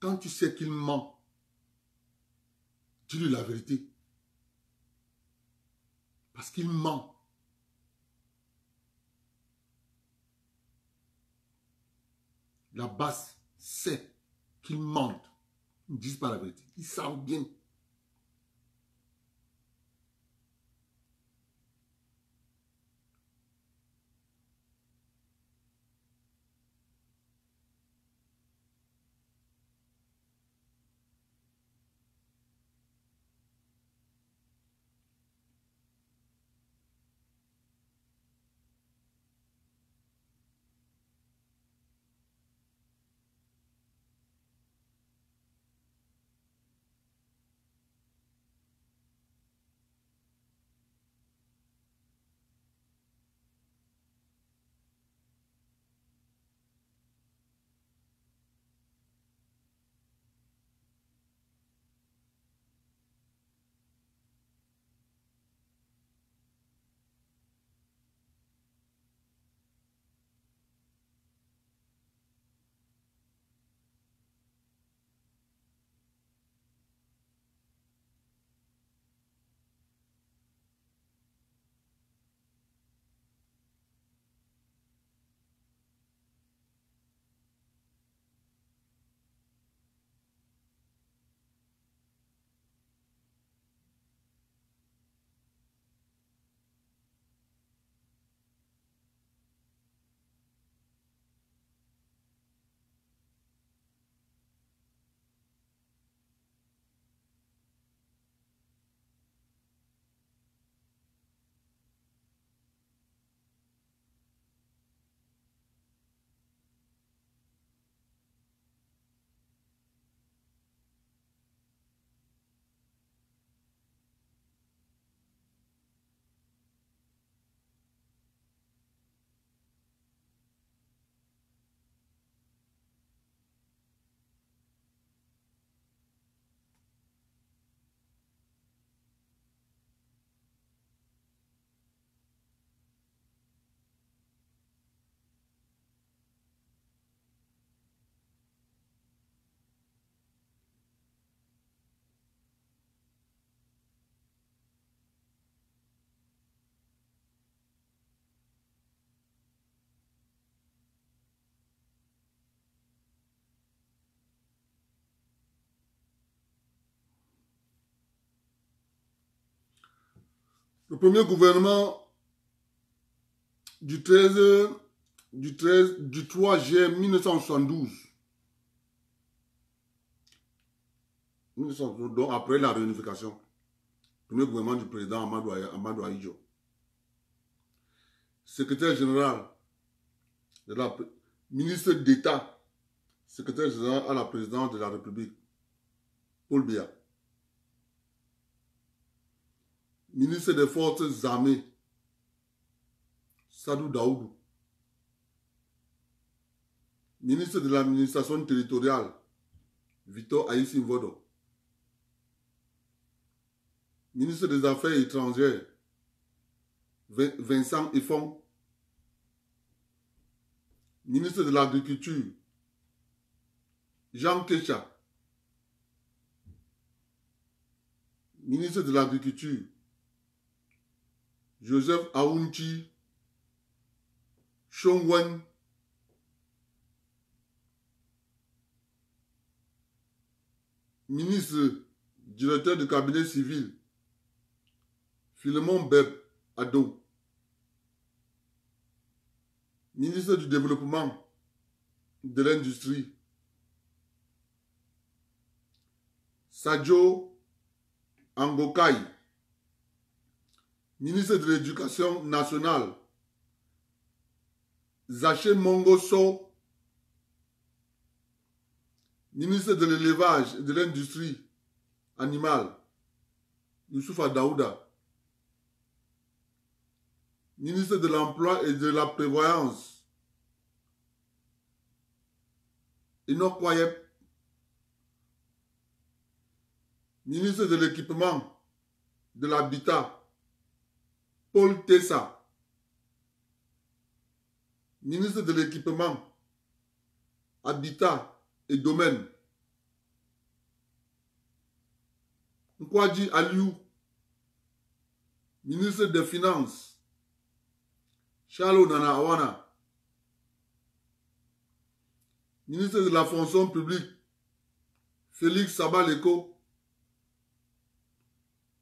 Quand tu sais qu'il ment, dis-lui la vérité. Parce qu'il ment. La base sait qu'ils mentent. Ils ne disent pas la vérité. Ils savent bien. Le premier gouvernement du 3 juillet 1972, donc après la réunification, premier gouvernement du président Amadou Ahidjo, secrétaire général, ministre d'État, secrétaire général à la présidence de la République, Paul Biya, ministre des Forces armées, Sadou Daoudou, ministre de l'administration territoriale, Victor Aïssi-Mvodo, ministre des Affaires étrangères, Vincent Effon, ministre de l'Agriculture, Jean Kecha, ministre de l'Agriculture, Joseph Aounchi Chongwen, ministre directeur du cabinet civil, Philemon Beb Ado, ministre du développement de l'industrie, Sadio Angokai, ministre de l'Éducation nationale, Zaché Mongoso, ministre de l'élevage et de l'industrie animale, Youssoufa Daouda, ministre de l'Emploi et de la Prévoyance, Enoch Kwayep, ministre de l'Équipement, de l'Habitat, Paul Tessa, ministre de l'Équipement, Habitat et Domaine, Nkwadji Aliou, ministre des Finances, Charles Nana Awana, ministre de la Fonction publique, Félix Sabaleko,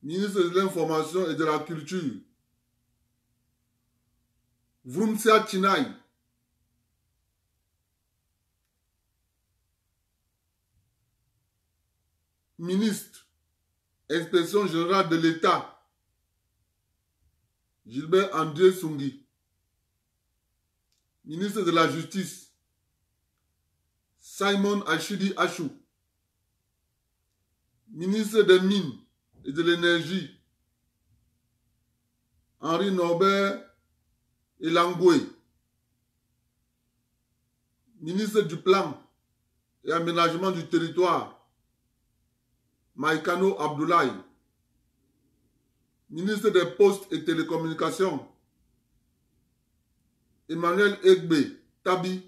ministre de l'Information et de la Culture, Vroumsia Chinaï, ministre, Inspection générale de l'État, Gilbert André Sungui, ministre de la Justice, Simon Achidi Achou, ministre des Mines et de l'Énergie, Henri Norbert Elangoué, ministre du Plan et Aménagement du Territoire, Maïkano Abdoulaye, ministre des Postes et Télécommunications, Emmanuel Egbe Tabi,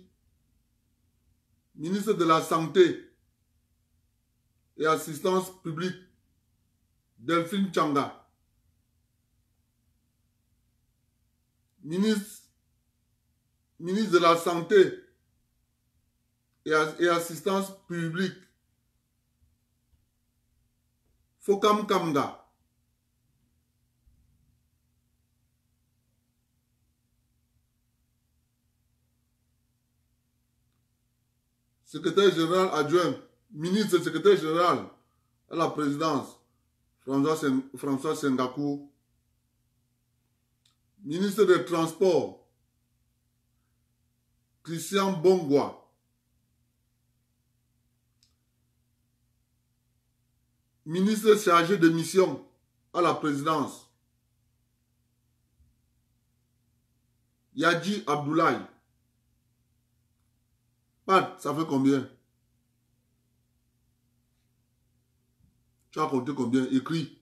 ministre de la Santé et Assistance publique, Delphine Changa, ministre de la Santé et Assistance publique, Fokam Kamga, secrétaire général adjoint, ministre secrétaire général à la présidence, François Sengakou, ministre des Transports, Christian Bongwa, ministre chargé de mission à la présidence, Yadji Abdoulaye. Pat, ça fait combien? Tu as compté combien? Écrit.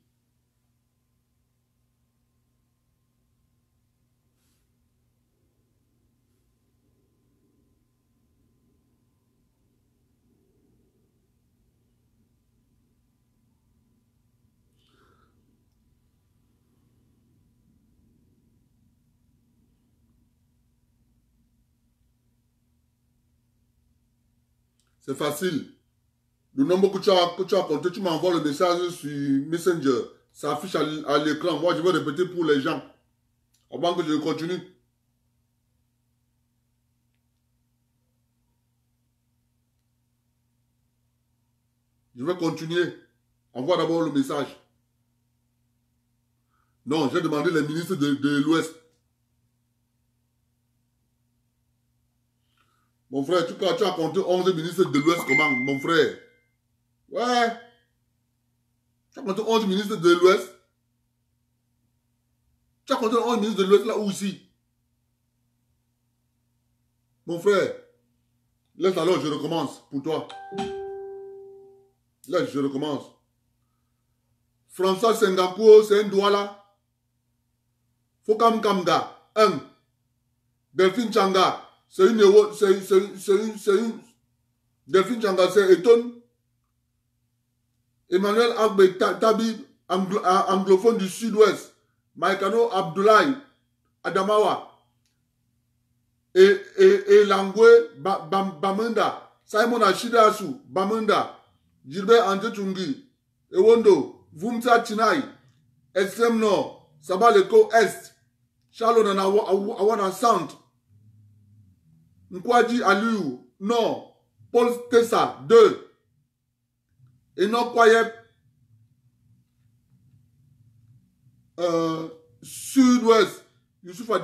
C'est facile. Le nombre que tu as compté, tu m'envoies le message sur Messenger. Ça affiche à l'écran. Moi, je vais répéter pour les gens. Avant que je continue. Je vais continuer. Envoie d'abord le message. Non, j'ai demandé les ministres de l'Ouest. Mon frère, tu as compté 11 ministres de l'Ouest comment, mon frère? Ouais. Tu as compté 11 ministres de l'Ouest? Tu as compté 11 ministres de l'Ouest là ou ici? Mon frère, laisse alors, je recommence pour toi. Laisse, je recommence. François Singapour, c'est un Douala. Fokam Kamga, 1. Delphine Changa, c'est une... Delphine Changa, c'est Eton. Emmanuel Agbe Tabib, anglophone du sud-ouest. Maïkano Abdoulaye Adamawa. Et Langwe Bamenda. Simon Achidasu Bamenda. Gilbert Antechungi. Ewondo. Vumsa Chinai. Extrême Nord. Sabaleko Est. Charles Awana Centre. Nkwaji Aliou. Nord. Paul Tessa 2. Enoch Kwayep. Sud-Ouest. Youssoufa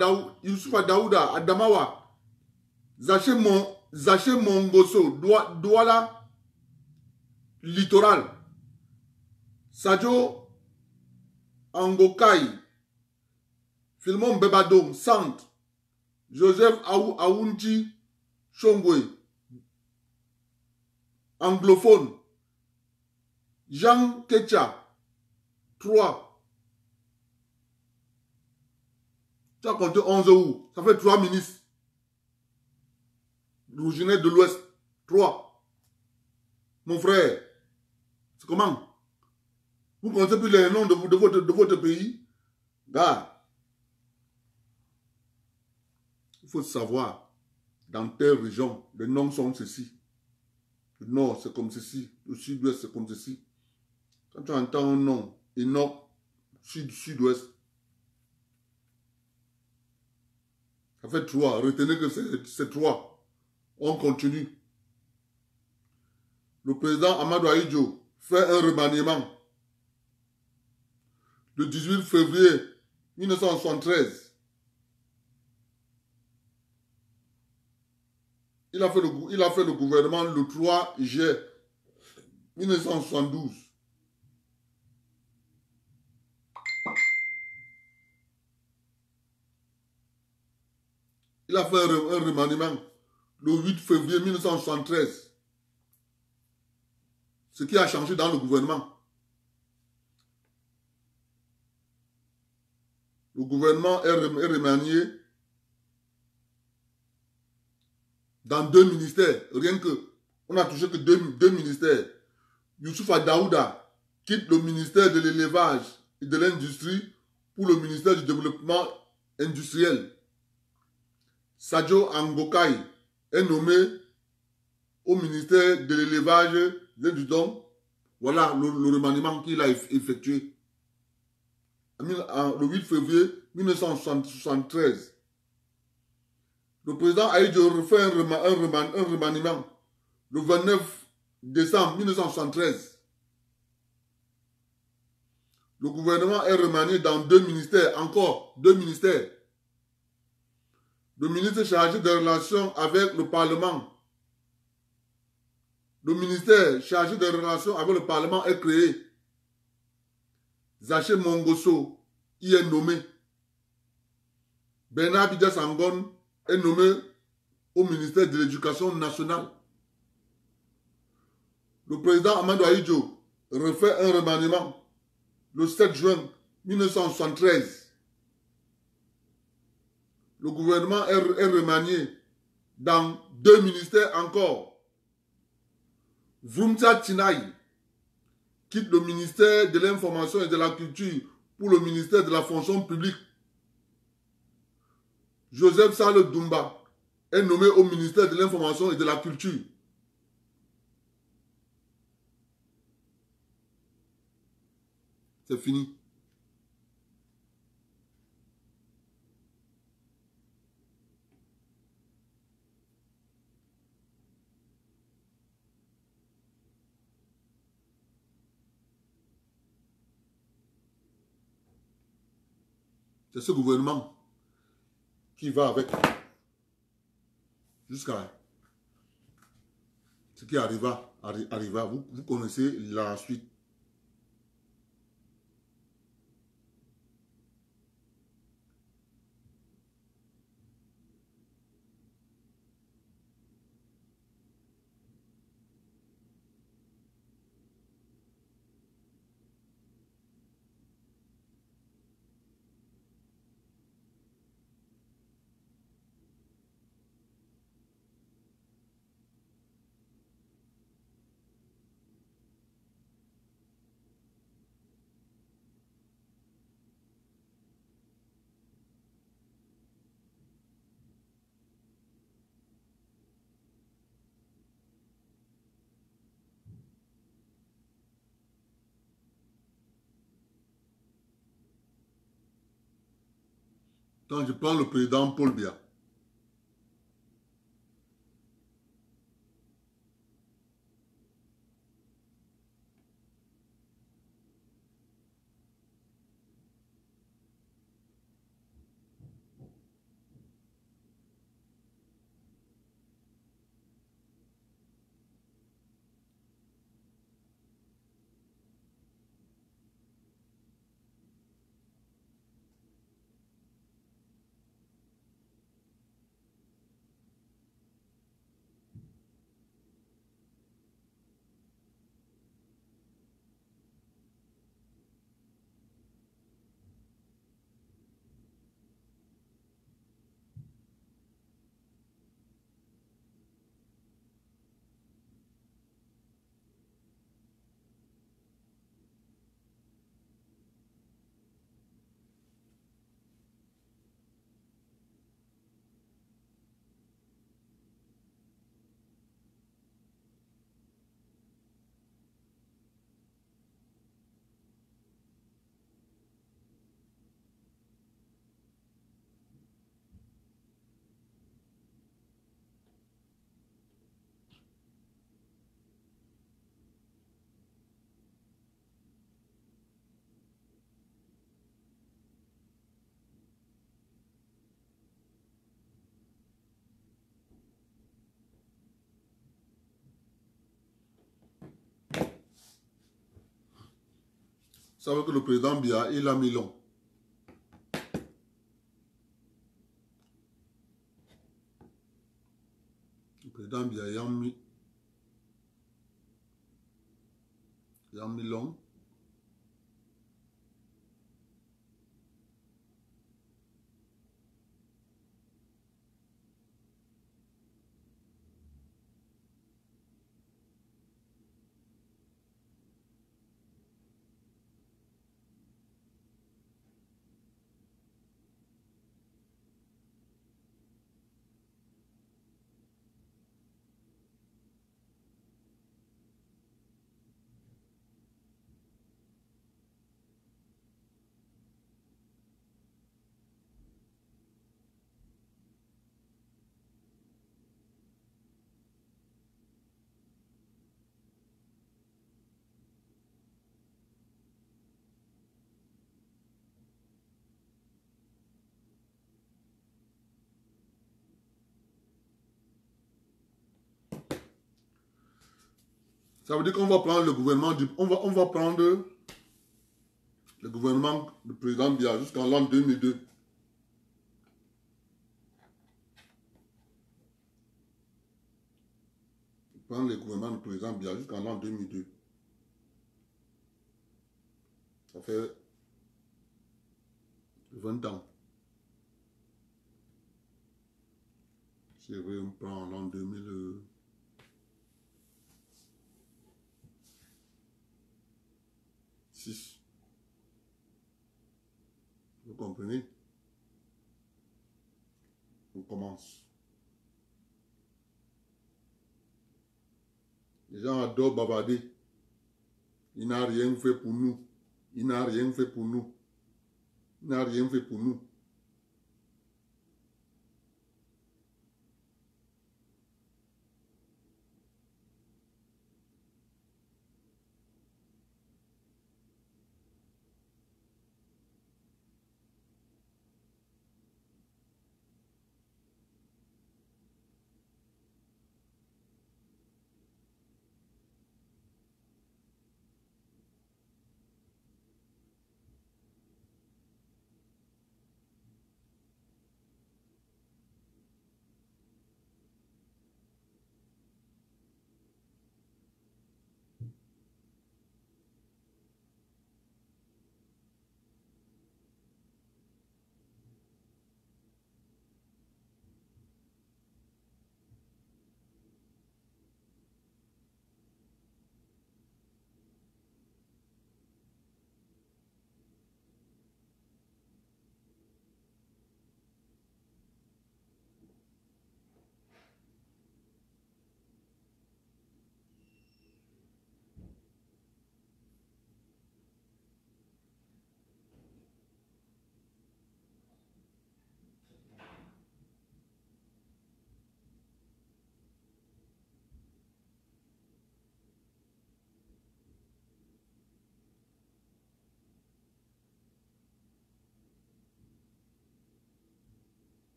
Daouda Adamawa. Zaché Mongoso. Douala. Littoral. Sadio Angokai. Philmon Bebadom, Centre. Joseph Aounji Chongwe. Anglophone. Jean Kecha. 3. Tu as compté 11 où? Ça fait 3 ministres. Rouginet de l'Ouest. 3. Mon frère. C'est comment? Vous ne connaissez plus les noms de votre pays? Gars. Il faut savoir, dans telle région, les noms sont ceci. Le nord, c'est comme ceci. Le sud-ouest, c'est comme ceci. Quand tu entends un nom, et nord, sud-ouest, ça fait 3. Retenez que c'est 3. On continue. Le président Amadou Ahidjo fait un remaniement. Le 18 février 1973. Il a fait le gouvernement le 3 juillet 1972. Il a fait un remaniement le 8 février 1973. Ce qui a changé dans le gouvernement. Le gouvernement est remanié dans 2 ministères. Rien que, on a touché que 2 ministères. Youssoufa Daouda quitte le ministère de l'élevage et de l'industrie pour le ministère du développement industriel. Sadio Angokai est nommé au ministère de l'élevage et de l'industrie. Voilà le remaniement qu'il a effectué. Le 8 février 1973. Le président Ahidjo refait un remaniement le 29 décembre 1973. Le gouvernement est remanié dans 2 ministères, encore 2 ministères. Le ministre chargé des relations avec le Parlement. Le ministère chargé des relations avec le Parlement est créé. Zaché Mongoso y est nommé. Bernard Bidja Sangon est nommé au ministère de l'Éducation nationale. Le président Amadou Ahidjo refait un remaniement le 7 juin 1973. Le gouvernement est remanié dans 2 ministères encore. Vumsa Tinaï quitte le ministère de l'Information et de la Culture pour le ministère de la Fonction publique. Joseph Sale Doumba est nommé au ministère de l'Information et de la Culture. C'est fini. C'est ce gouvernement qui va avec jusqu'à ce qui arriva. Vous connaissez la suite. Quand je prends le président Paul Biya, vous savez que le président Biya, il a mis long. Le président Biya, il a mis long. Ça veut dire qu'on va prendre le gouvernement on va prendre le gouvernement du président Biya jusqu'en l'an 2002. Prendre le gouvernement du président Biya jusqu'en l'an 2002. Ça fait 20 ans. Si on prend l'an 2006. Vous comprenez? On commence. Les gens adorent bavarder. Il n'a rien fait pour nous. Il n'a rien fait pour nous. Il n'a rien fait pour nous.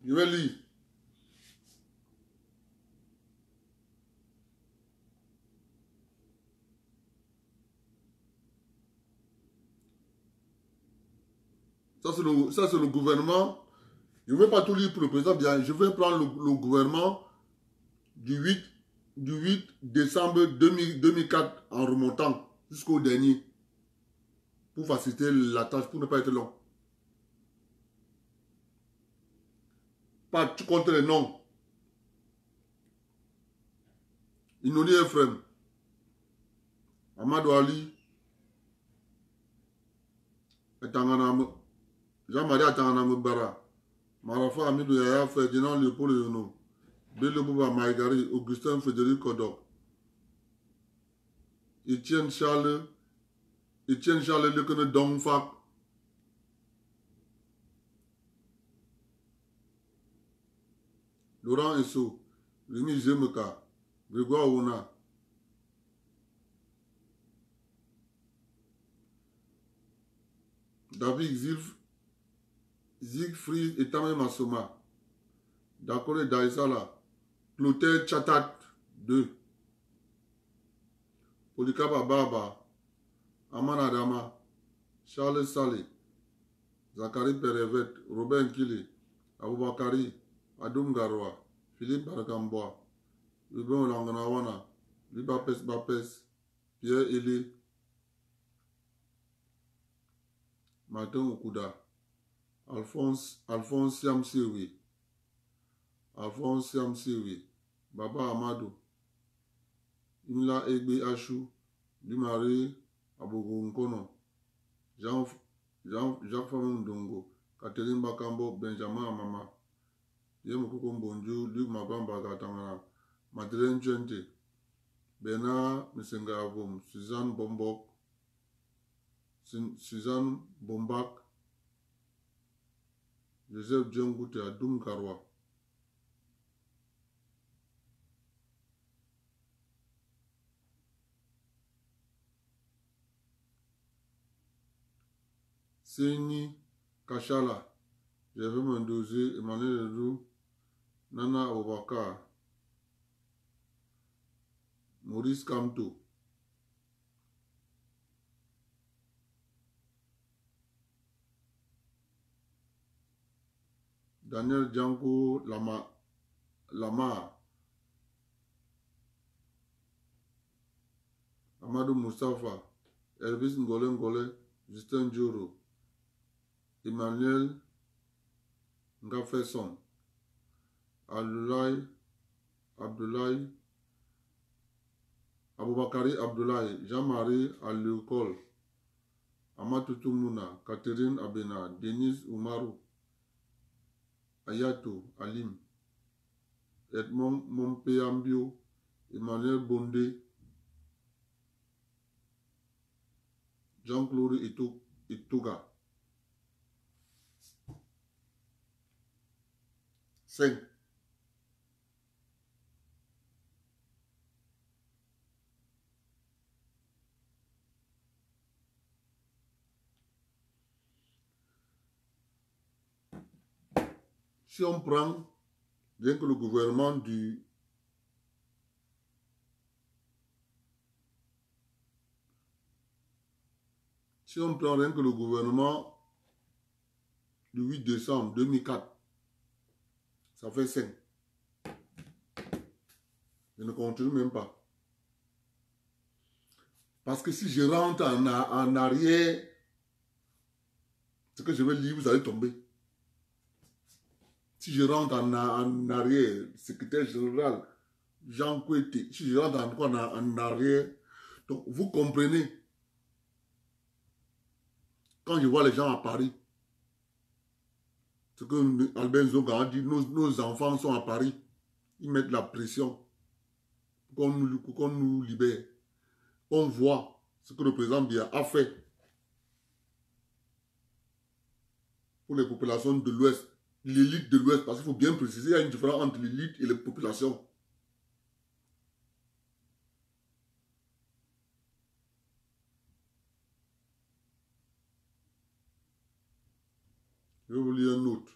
Je vais lire. Ça, c'est le gouvernement. Je ne vais pas tout lire pour le président. Je vais prendre le gouvernement du 8 décembre 2004 en remontant jusqu'au dernier pour faciliter la tâche, pour ne pas être long. Pas tu comptes les noms. Inoli Ephraim, Amadou Ali, Jean-Marie Atanganam Bara, Marafa Amidou Yaya Ferdinand Léopold Yono, Bello Bouba Maïgari, Augustin Frédéric Kodok, Etienne Charles Lekene Dongfak, Laurent Esso, Rémi Zemeka, Grégoire Ouna, David Siegfried et Tamé Massoma, Dakore Daïsala, Clotaire Chatat 2, Polikaba Baba, Aman Adama, Charles Salé, Zachary Perevet, Robin Kili, Aboubakari, Adoum Garoua, Philippe Barkamboa, Ruben Langanawana, Libapes Bapes, Pierre Eli, Martin Okuda, Alphonse Siamsiwi, Baba Amadou, Imla Egbe Achou, Dumari Abogo Nkono, Jacques Famundongo, Catherine Bakambo, Benjamin Amama, Yemokoko Mbonju, Luc Mabamba Gatangana, Madeleine Chente, Bernard Misenga Avom, Suzanne Bombak, Joseph Djongouté, Adoum Karwa. Seni Kachala, Gervais Mendozi, Emmanuel Leroux, Nana Obakar, Maurice Kamto, Daniel Django Lamar, Amadou Moustapha, Elvis Ngole, Justin Djoro, Emmanuel Ngafesson, Abdoulaye, Aboubakari Abdoulaye, Jean-Marie Aliokol, Amatoutou Mouna, Catherine Abena, Denis Oumarou, Ayato Alim, Edmond Mompéambio, Emmanuel Bondé, Jean-Claude Itoga. 5. Si on prend, bien que le gouvernement du Si on prend rien que le gouvernement du 8 décembre 2004, ça fait 5. Je ne continue même pas. Parce que si je rentre en arrière, ce que je vais lire, vous allez tomber. Si je rentre en arrière, secrétaire général, Jean Kouete, si je rentre en arrière, donc vous comprenez. Quand je vois les gens à Paris, ce que Albert Zoga a dit, nos enfants sont à Paris, ils mettent la pression pour qu'on nous libère. On voit ce que le président Biya a fait pour les populations de l'Ouest, l'élite de l'Ouest, parce qu'il faut bien préciser, il y a une différence entre l'élite et les populations. Je vais vous lire un autre.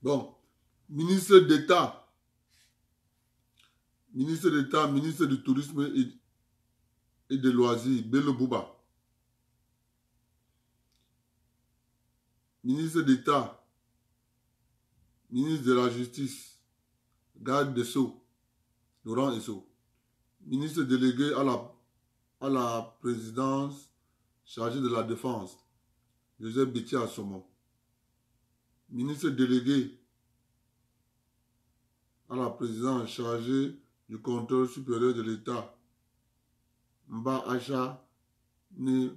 Bon, ministre d'État, ministre du Tourisme et des Loisirs, Bello Bouba. Ministre d'État, ministre de la Justice, garde des Sceaux, Laurent Esso. Ministre délégué à la présidence chargé de la Défense, Joseph Bétier Assomon. Ministre délégué à la présidence chargée du contrôle supérieur de l'État, Mba Acha Ni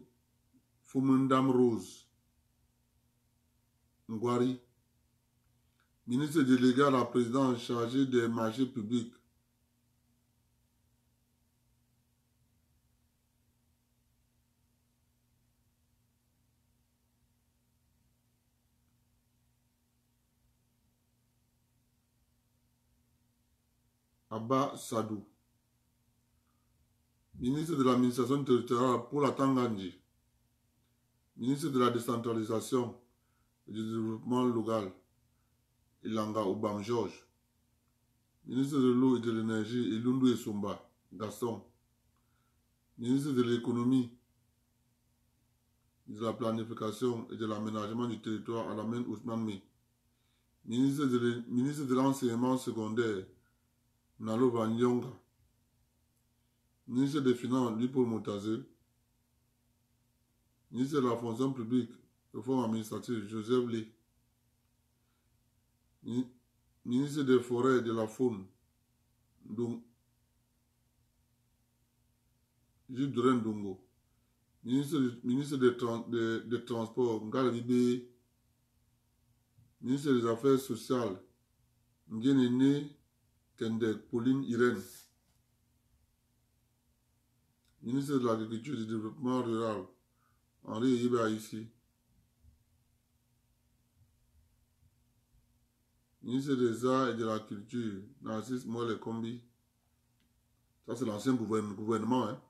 Fumundam Rose Ngwari. Ministre délégué à la présidence chargée des marchés publics, Abba Sadou. Ministre de l'administration territoriale pour la Tangandji. Ministre de la décentralisation et du développement local, Ilanga Obam Georges. Ministre de l'eau et de l'énergie, Ilundu Esumba, Gaston. Ministre de l'économie, de la planification et de l'aménagement du territoire, Alamène Ousmane Mi. Ministre de l'enseignement secondaire, Nalo Vanyonga. Ministre des Finances, Lipol Moutazé. Ministre de la fonction publique, réforme administrative, Joseph Lee. Ministre des Forêts et de la Faune, Jules Duren Dongo. Ministre des Transports, Ngalibé. Ministre des Affaires sociales, Nguyenene Kendek Pauline Irène. Ministre de l'Agriculture et du Développement rural, Henri Iba ici. Ministre des Arts et de la Culture, Narcisse Moelle Kombi. Ça, c'est l'ancien gouvernement. Hein?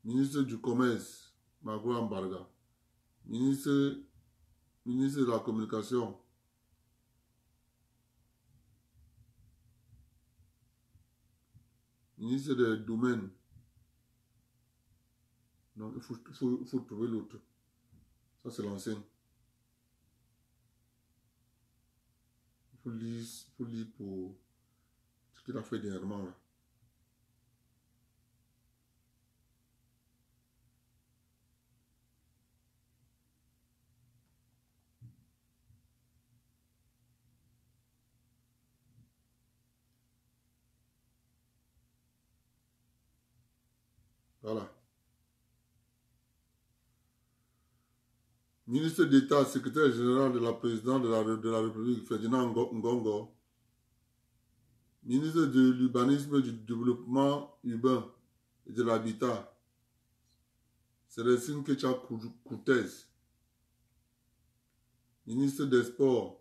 Ministre du Commerce, Magua Mbarga. Ministre de la Communication, ministre des Domaines. Donc, il faut trouver l'autre. Ça, c'est l'ancien. Il faut lire pour ce qu'il a fait dernièrement là. Voilà. Ministre d'État, secrétaire général de la présidente de la République, Ferdinand Ngongo. Ministre de l'Urbanisme, du Développement urbain et de l'Habitat, Célestine Kecha Koutez. Ministre des Sports,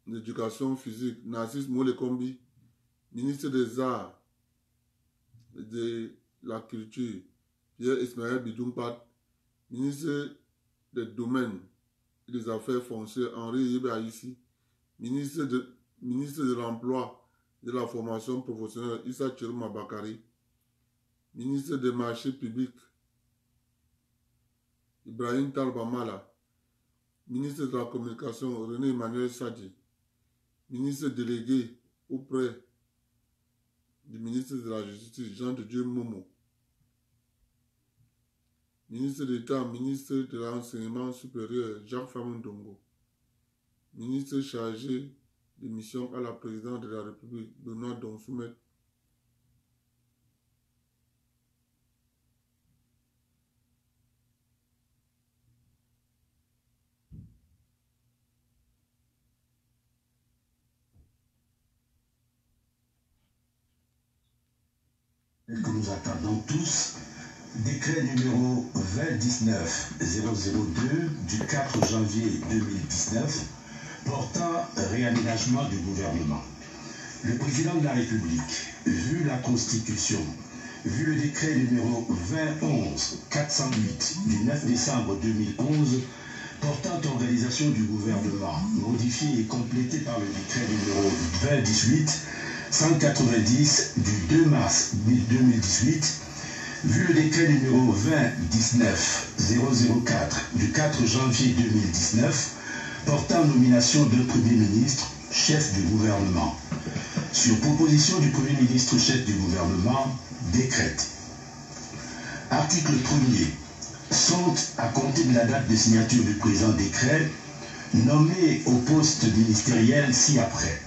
de l'Éducation physique, Narcisse Molekombi. Ministre des Arts et de la Culture, Pierre Ismaël Bidoumpat. Ministre des Domaines et des Affaires foncières, Henri Ibaïsi. Ministre de l'Emploi et de la Formation professionnelle, Issa Tcherouma Bakari. Ministre des Marchés publics, Ibrahim Talbamala. Ministre de la Communication, René Emmanuel Sadi. Ministre délégué auprès du ministre de la Justice, Jean de Dieu Momo. Ministre d'État, ministre de l'Enseignement supérieur, Jacques Famundongo. Ministre chargé de mission à la présidente de la République, Benoît Donsoumet. Que nous attendons tous, décret numéro 2019-002 du 4 janvier 2019 portant réaménagement du gouvernement. Le président de la République, vu la Constitution, vu le décret numéro 2011-408 du 9 décembre 2011 portant organisation du gouvernement, modifié et complété par le décret numéro 2018-190 du 2 mars 2018, vu le décret numéro 2019-004 du 4 janvier 2019, portant nomination d'un Premier ministre, chef du gouvernement. Sur proposition du Premier ministre, chef du gouvernement, décrète. Article 1er. Sont, à compter de la date de signature du présent décret, nommés au poste ministériel ci-après.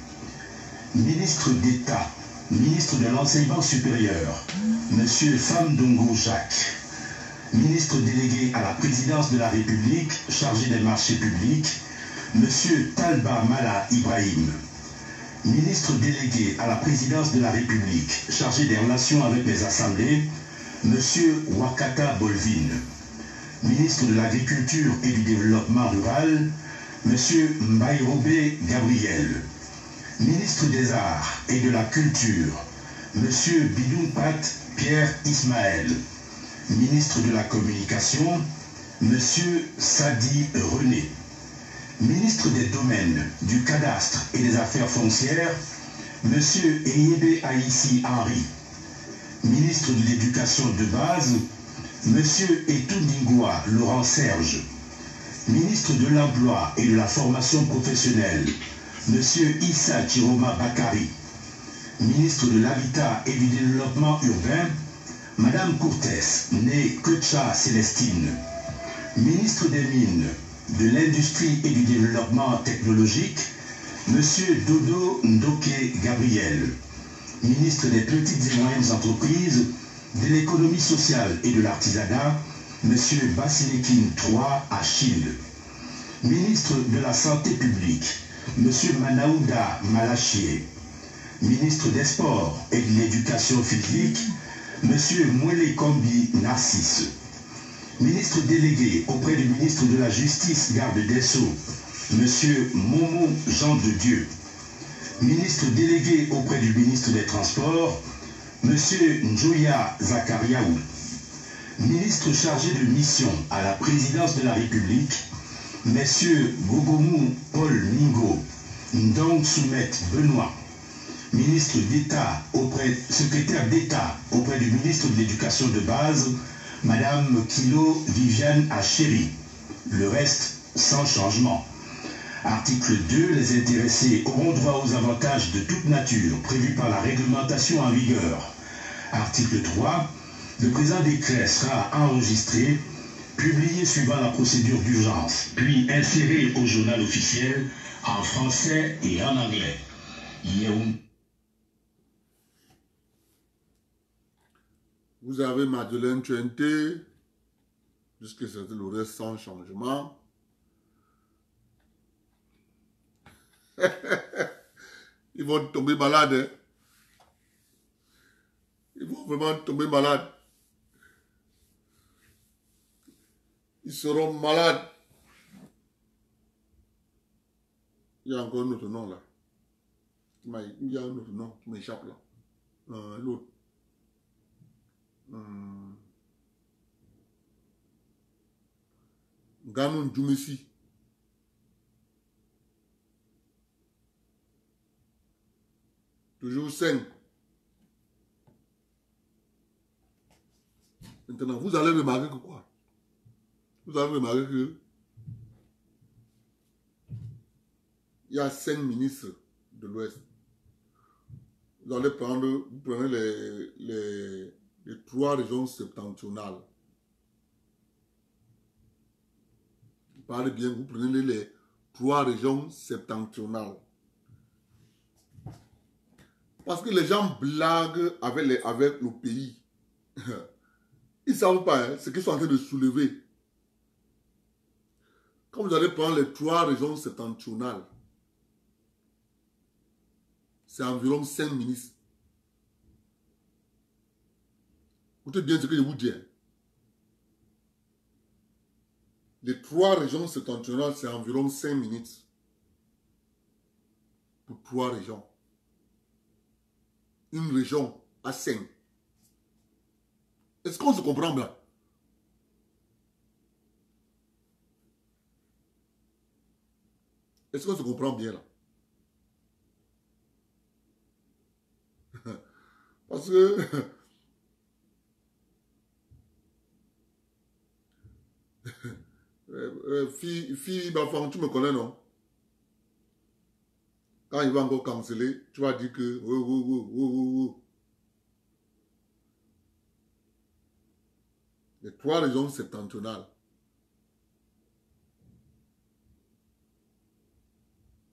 Ministre d'État, ministre de l'Enseignement supérieur, M. Famdongo Jacques. Ministre délégué à la présidence de la République, chargé des marchés publics, M. Talba Mala Ibrahim. Ministre délégué à la présidence de la République, chargé des relations avec les assemblées, M. Wakata Bolvin. Ministre de l'Agriculture et du Développement rural, M. Mbaïrobe Gabriel. Ministre des Arts et de la Culture, M. Bidoumpat Pierre Ismaël. Ministre de la Communication, M. Sadi René. Ministre des Domaines, du Cadastre et des Affaires foncières, M. Eyebe Aïssi Henri. Ministre de l'Éducation de base, M. Etundingwa Laurent Serge. Ministre de l'Emploi et de la Formation professionnelle, M. Issa Chiroma Bakari. Ministre de l'Habitat et du Développement urbain, Mme Courtès, née Ketcha Célestine. Ministre des Mines, de l'Industrie et du Développement technologique, M. Dodo Ndoke Gabriel. Ministre des Petites et Moyennes Entreprises, de l'Économie sociale et de l'Artisanat, M. Basilekin III Achille. Ministre de la Santé publique, M. Manaouda Malachier. Ministre des Sports et de l'Éducation physique, M. Mwele Kombi Narcisse. Ministre délégué auprès du ministre de la Justice, garde des Sceaux, M. Momo Jean de Dieu. Ministre délégué auprès du ministre des Transports, M. Njoya Zakariaou. Ministre chargé de mission à la présidence de la République, M. Gogomu Paul Mingo, Ndong Soumet Benoît. Ministre d'État secrétaire d'État auprès du ministre de l'Éducation de base, Madame Kilo Viviane Achéry. Le reste sans changement. Article 2. Les intéressés auront droit aux avantages de toute nature prévus par la réglementation en vigueur. Article 3. Le présent décret sera enregistré, publié suivant la procédure d'urgence, puis inséré au journal officiel en français et en anglais. Vous avez Madeleine Tuenté, jusque c'était le reste sans changement. Ils vont tomber malades. Hein? Ils vont vraiment tomber malades. Ils seront malades. Il y a encore un autre nom là. Il y a un autre nom qui m'échappe là. L'autre. Ganon Djumisi. Toujours 5. Maintenant, vous allez remarquer que quoi? Vous allez remarquer que il y a 5 ministres de l'Ouest. Vous allez prendre, vous prenez les 3 régions septentrionales. Vous parlez bien, vous prenez les 3 régions septentrionales. Parce que les gens blaguent avec le pays. Ils ne savent pas hein, ce qu'ils sont en train de soulever. Quand vous allez prendre les 3 régions septentrionales, c'est environ 5 ministres. Écoutez bien ce que je vous dis. Les 3 régions septentrionales, c'est environ 5 ministres. Pour 3 régions. Une région à 5. Est-ce qu'on se comprend là? Est-ce qu'on se comprend bien là? Parce que fille Bafang, tu me connais, non? Quand il va encore canceller, tu vas dire que les 3 régions septentrionales.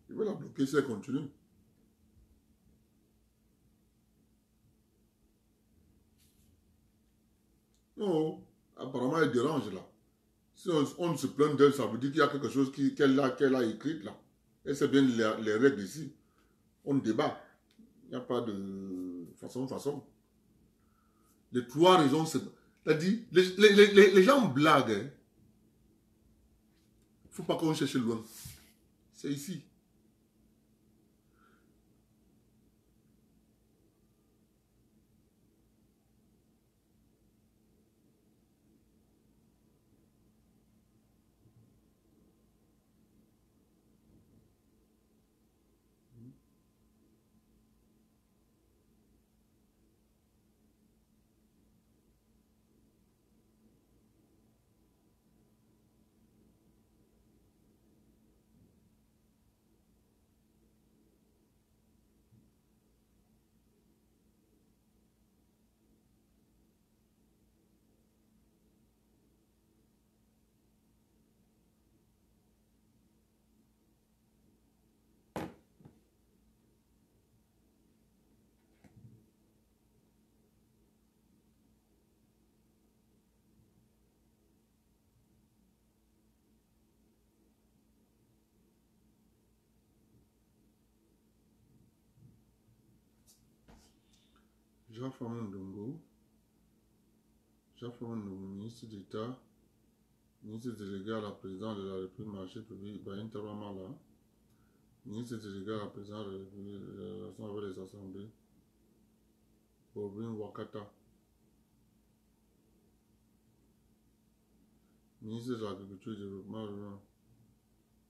Il va la bloquer si elle continue. Non, apparemment elle dérange là. Si on se plaint d'elle, ça veut dire qu'il y a quelque chose qu'elle a écrit là. Elle sait bien les règles ici. On débat. Il n'y a pas de façon. Les 3 raisons, c'est-à-dire, les gens blaguent. Il ne faut pas qu'on cherche loin. C'est ici. Jean-François Ndongo, ministre d'État, ministre délégué à la présidence de la République, marché public, Ibrahim Taramala, ministre délégué à la présidence de la République, de la relation avec les assemblées, Bobin Wakata, ministre de l'Agriculture et du Développement rural,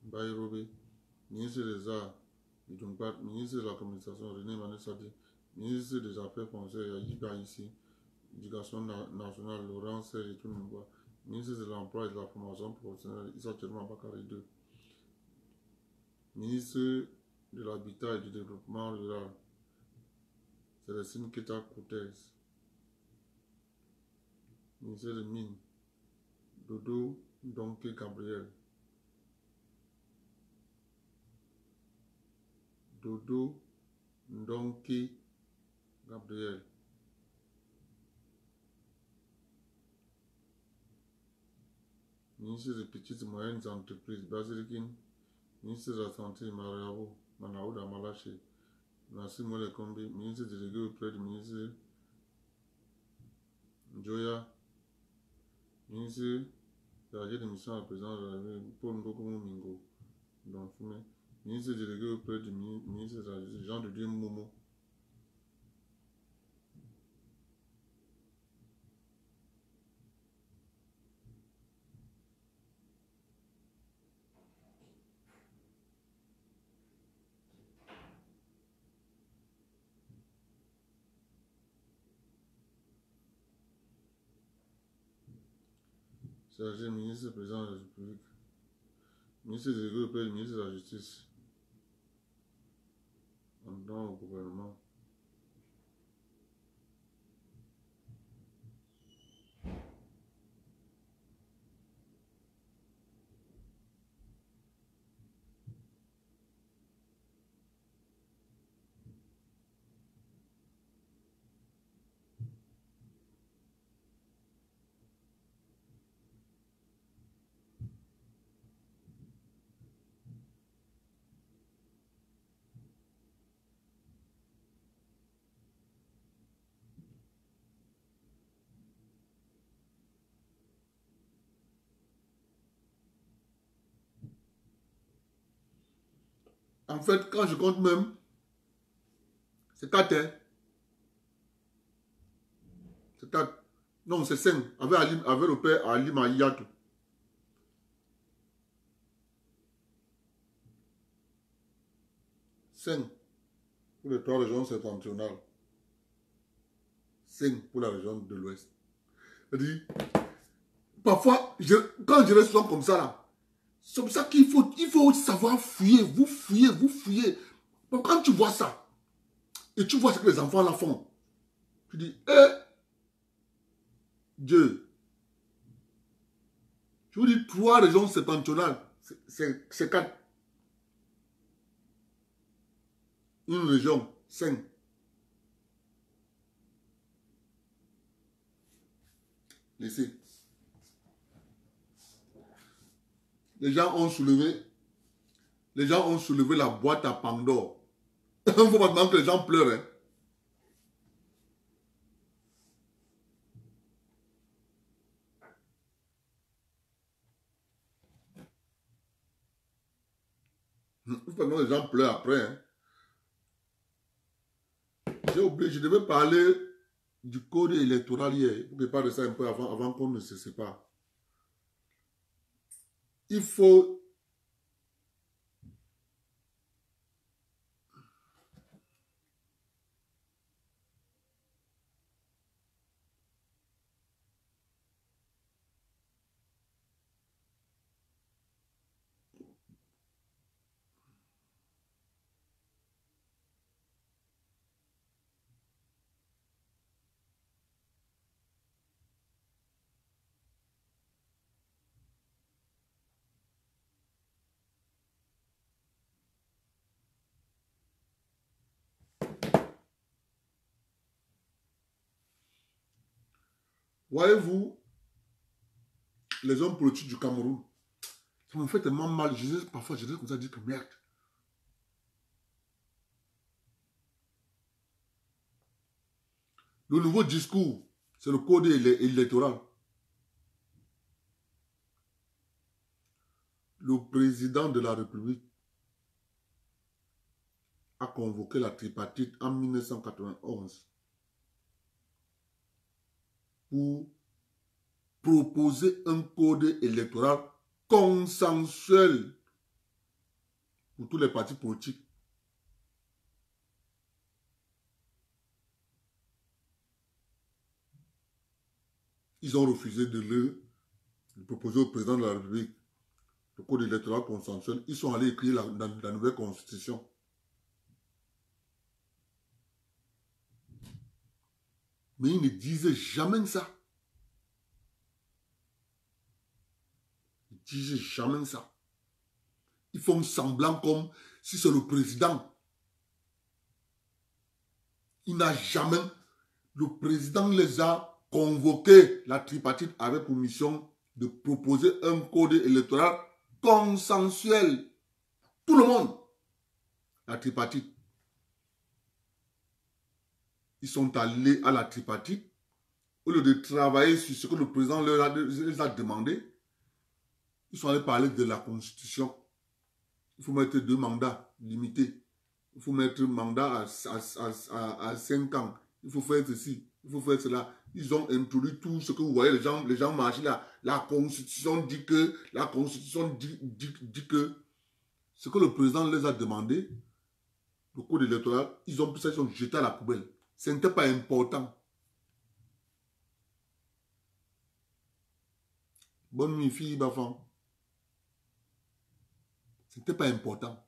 Bayrobé, ministre des Arts, Idumbat, ministre de la Communication, René Mané-Sadi, ministre des Affaires foncières, Yajiba ici, Éducation nationale, Laurent Serge Tounimba, ministre de l'Emploi et de la Formation professionnelle, Issa Tcherma Bakari II, ministre de l'Habitat et du Développement rural, Célestine Keta Koutez, ministre des Mines, Dodo Donké Gabriel, Dodo Donké Gabriel, ministre des Petites et Moyennes Entreprises, Basilikin, ministre de la Santé, Mariabo, Manaouda Malaché, Nassim Molekombi, ministre délégué auprès du ministre Njoya, ministre chargé de mission à la présidence de la République, Paul Ngokomo Mingo, donc ministre délégué auprès du ministre de la Justice, Jean de Dieu Momo. Chargé ministre président de la République, ministre délégué auprès du ministre de la Justice, en don au gouvernement. En fait, quand je compte même, c'est 4, hein. C'est 4. Non, c'est 5. Avec le père Ali Maïatou. 5 pour les 3 régions septentrionales. 5 pour la région de l'Ouest. C'est-à-dire, parfois, quand je reste comme ça, là, c'est pour ça qu'il faut savoir fouiller. Vous fouillez, vous fouillez. Donc, quand tu vois ça, et tu vois ce que les enfants là font, tu dis, Dieu. Je vous dis 3 régions septentrionales, c'est 4. Une région, 5. Laissez. Les gens ont soulevé la boîte à Pandore. Il ne faut pas demander que les gens pleurent. Hein. Il faut pas demander que les gens pleurent après. Hein. J'ai oublié, je devais parler du code électoral hier. Pour que je parle de ça un peu avant qu'on ne se sépare. Il faut... Voyez-vous, les hommes politiques du Cameroun, ça me fait tellement mal. Parfois, je dis comme ça, je dis que merde. Le nouveau discours, c'est le code électoral. Le président de la République a convoqué la tripartite en 1991 pour proposer un code électoral consensuel pour tous les partis politiques. Ils ont refusé de le proposer au président de la République, le code électoral consensuel. Ils sont allés écrire la nouvelle constitution. Mais ils ne disaient jamais ça. Ils ne disaient jamais ça. Ils font semblant comme si c'est le président. Il n'a jamais... Le président les a convoqués, la tripartite avait pour mission de proposer un code électoral consensuel. Tout le monde. La tripartite. Ils sont allés à la tripartite. Au lieu de travailler sur ce que le président les a demandé, ils sont allés parler de la Constitution. Il faut mettre 2 mandats limités. Il faut mettre un mandat à 5 ans. Il faut faire ceci. Il faut faire cela. Ils ont introduit tout ce que vous voyez, les gens marchent là. La Constitution dit que, la Constitution dit que, ce que le président les a demandé, le code électoral, ils ont pris ça, ils ont jeté à la poubelle. Ce n'était pas important. Bonne nuit, fille, Bafan. Ce n'était pas important.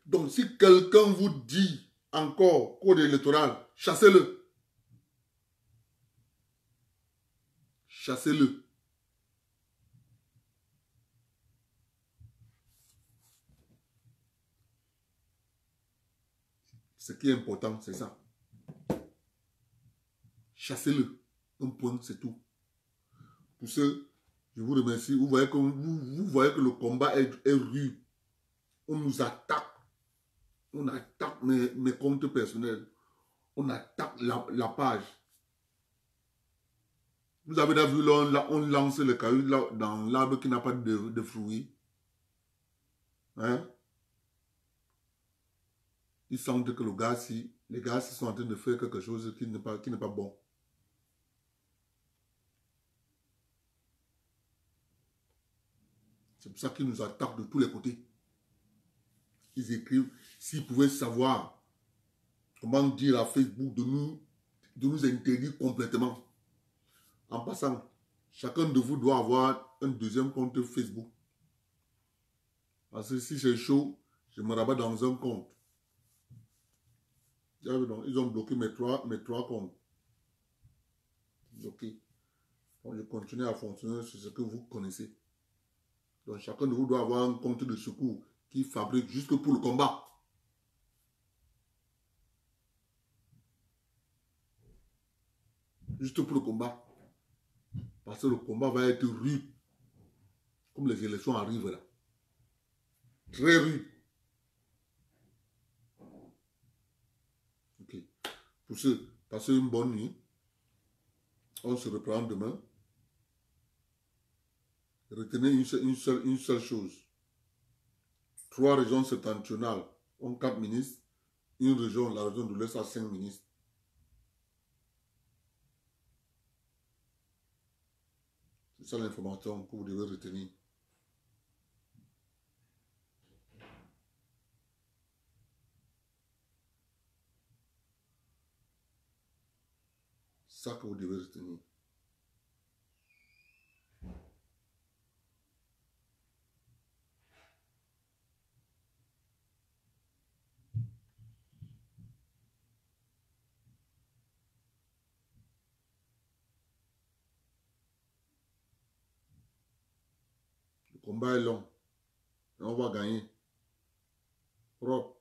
Donc, si quelqu'un vous dit encore code électoral, chassez-le. Chassez-le. Ce qui est important, c'est ça. Chassez-le. Un point, c'est tout. Pour ce, je vous remercie. Vous voyez que, vous voyez que le combat est rude. On nous attaque. On attaque mes comptes personnels. On attaque la page. Vous avez déjà vu, là, on lance le caillou dans l'arbre qui n'a pas de fruits. Hein? Ils sentent que les gars sont en train de faire quelque chose qui n'est pas bon. C'est pour ça qu'ils nous attaquent de tous les côtés. ils écrivent, s'ils pouvaient savoir comment dire à Facebook de nous interdire complètement. En passant, chacun de vous doit avoir un deuxième compte Facebook. Parce que si c'est chaud, je me rabats dans un compte. Ils ont bloqué mes trois comptes. Ok. Donc, je continue à fonctionner sur ce que vous connaissez. Donc, chacun de vous doit avoir un compte de secours qui fabrique juste pour le combat. Juste pour le combat. Parce que le combat va être rude. Comme les élections arrivent là. Très rude. Ok. Pour ceux, passez une bonne nuit. On se reprend demain. Retenez une seule chose. 3 régions septentrionales ont 4 ministres. Une région, la région de l'Est, a 5 ministres. C'est ça l'information que vous devez retenir. C'est ça que vous devez retenir. Le combat est long. Et on va gagner. Propre.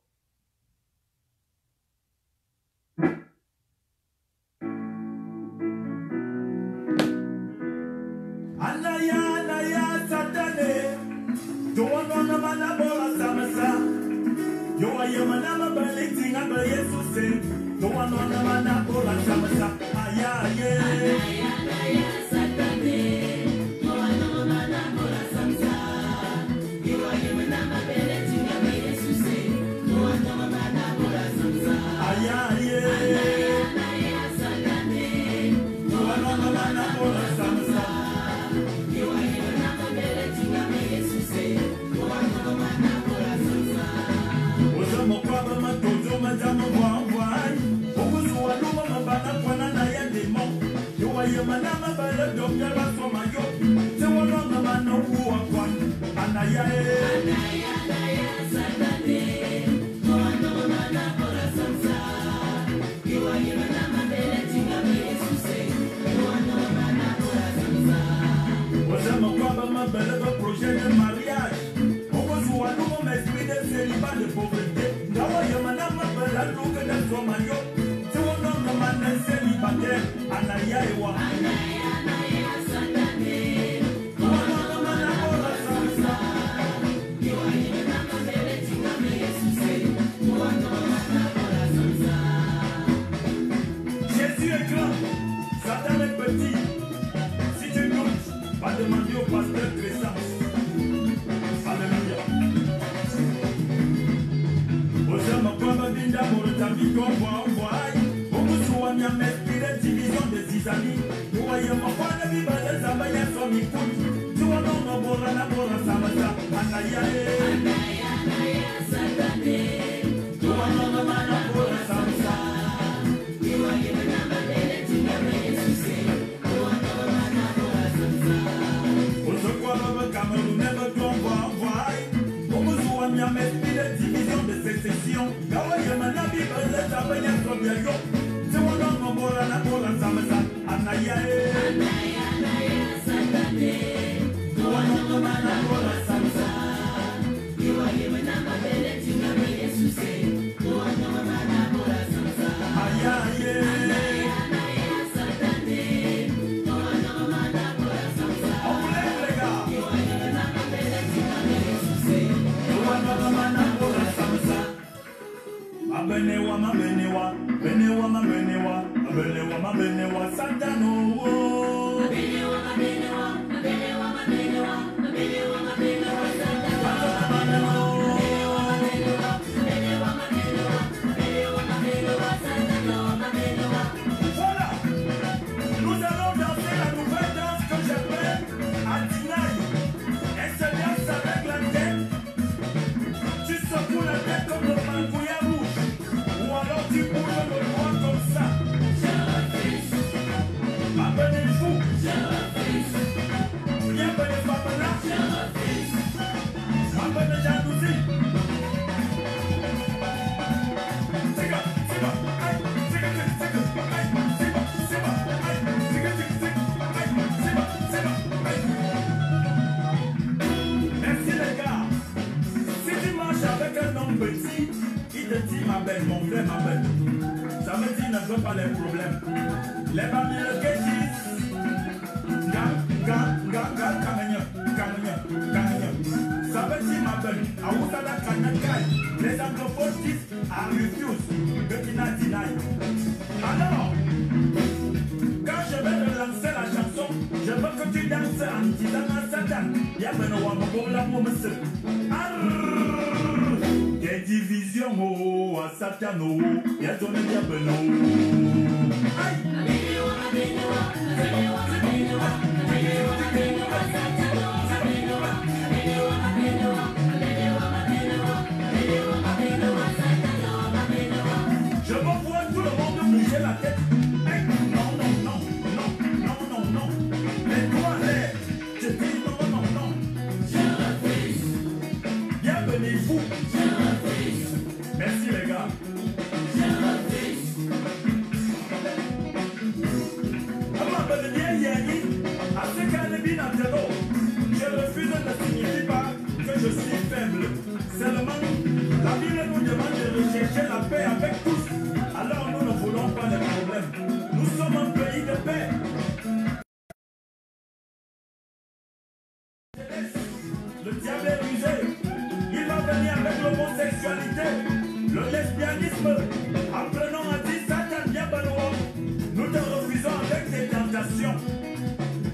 Anaya satane, Joanna Manabola Samasa, Joayamana Baliting and Yesus, Joanna Manabola Samasa, Ayaye. Projet de mariage, on reçoit un nouveau esprit de célibat de pauvreté. D'ailleurs, madame m'appelle la loupe de son maillot. C'est mon nom de madame célibataire, Anaya et Wa. Jésus est grand, Satan est petit. Si tu doutes, va demander au pasteur Crescence. Division des amis, vous voyez mon point de vie, les abayas sont mis toutes. Tu vois, non, Bora, Samasa, Anaya, Satane, tu vois, non, Bora, Samasa, tu vois, il y a un appel, tu n'avais Jésus, tu vois, non, Bora, Samasa. Au secours, le Cameroun, never don't want. Au besoin, il y a un esprit de division de sécession. Kawaii, Manabi, les abayas sont bien yo. Anaya, Satane, Tuano Manabola Samsa, Iwaye Manabele, Tingame Jesus, Tuano Manabola Samsa, Ayaye, Satane, Tuano Manabola Samsa, Iwaye Manabele, Tingame Jesus, Tuano Manabola Samsa, Abenewa, Mabenewa, Benewa, Mabenewa. Benewa, Benewa, Santano. Benewa, Benewa, Benewa, Benewa, Benewa, Benewa, Santano. Voilà, nous allons danser la nouvelle danse que j'appelle Atinaï. Elle se danse avec la tête. Tu secoues la tête. mon frère m'appelle. Ça veut dire ne veut pas les problèmes. Les familles le guettis. Ça veut dire m'appelle. Aousada Kanakai. Les anglophones disent I refuse. Bekina deny. Alors, quand je vais relancer la chanson, je veux que tu danses en disant à Satan. Yabeno Wamabola Moumse. Des divisions, oh, à Satan, oh, y'a ton diablo. Aïe! Je me vois tout le monde bouger la tête. Hey, non, non, non, non, non, non, non. Les doigts en l'air. Je dis non, non, non. Je refuse. Bienvenue-vous. Je refuse. Merci les gars. Je refuse. Avant de devenir Yanni, à ce qu'elle est bien je refuse ne signifie pas que je suis faible. Seulement, la Bible nous demande de rechercher la paix avec tous. Alors nous ne voulons pas de problèmes. Nous sommes un pays de paix. Le diable est rusé. Il va venir avec l'homosexualité, le lesbianisme. Apprenons à dire Satan Diabaloa. Nous te refusons avec tes tentations.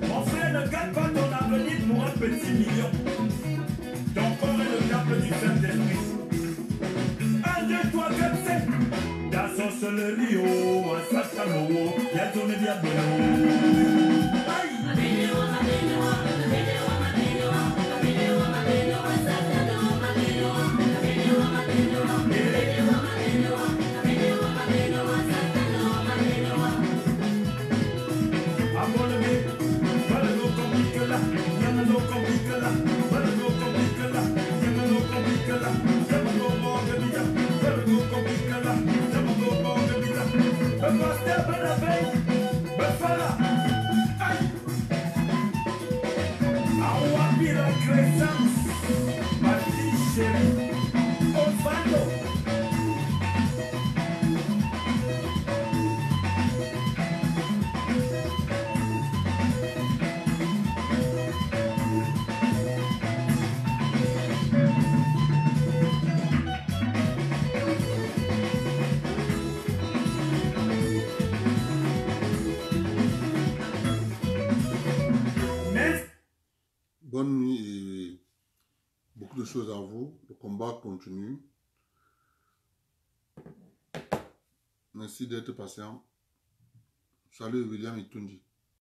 Mon frère, ne garde pas ton avenir pour un petit million. Ton corps est le temple du Saint-Esprit. 1, 2, 3, 4, 7. La sorcellerie, oh, un Satano, y'a ton diable. Aïe! Bonne nuit et beaucoup de choses à vous. Le combat continue. Merci d'être patient. Salut William Itundi.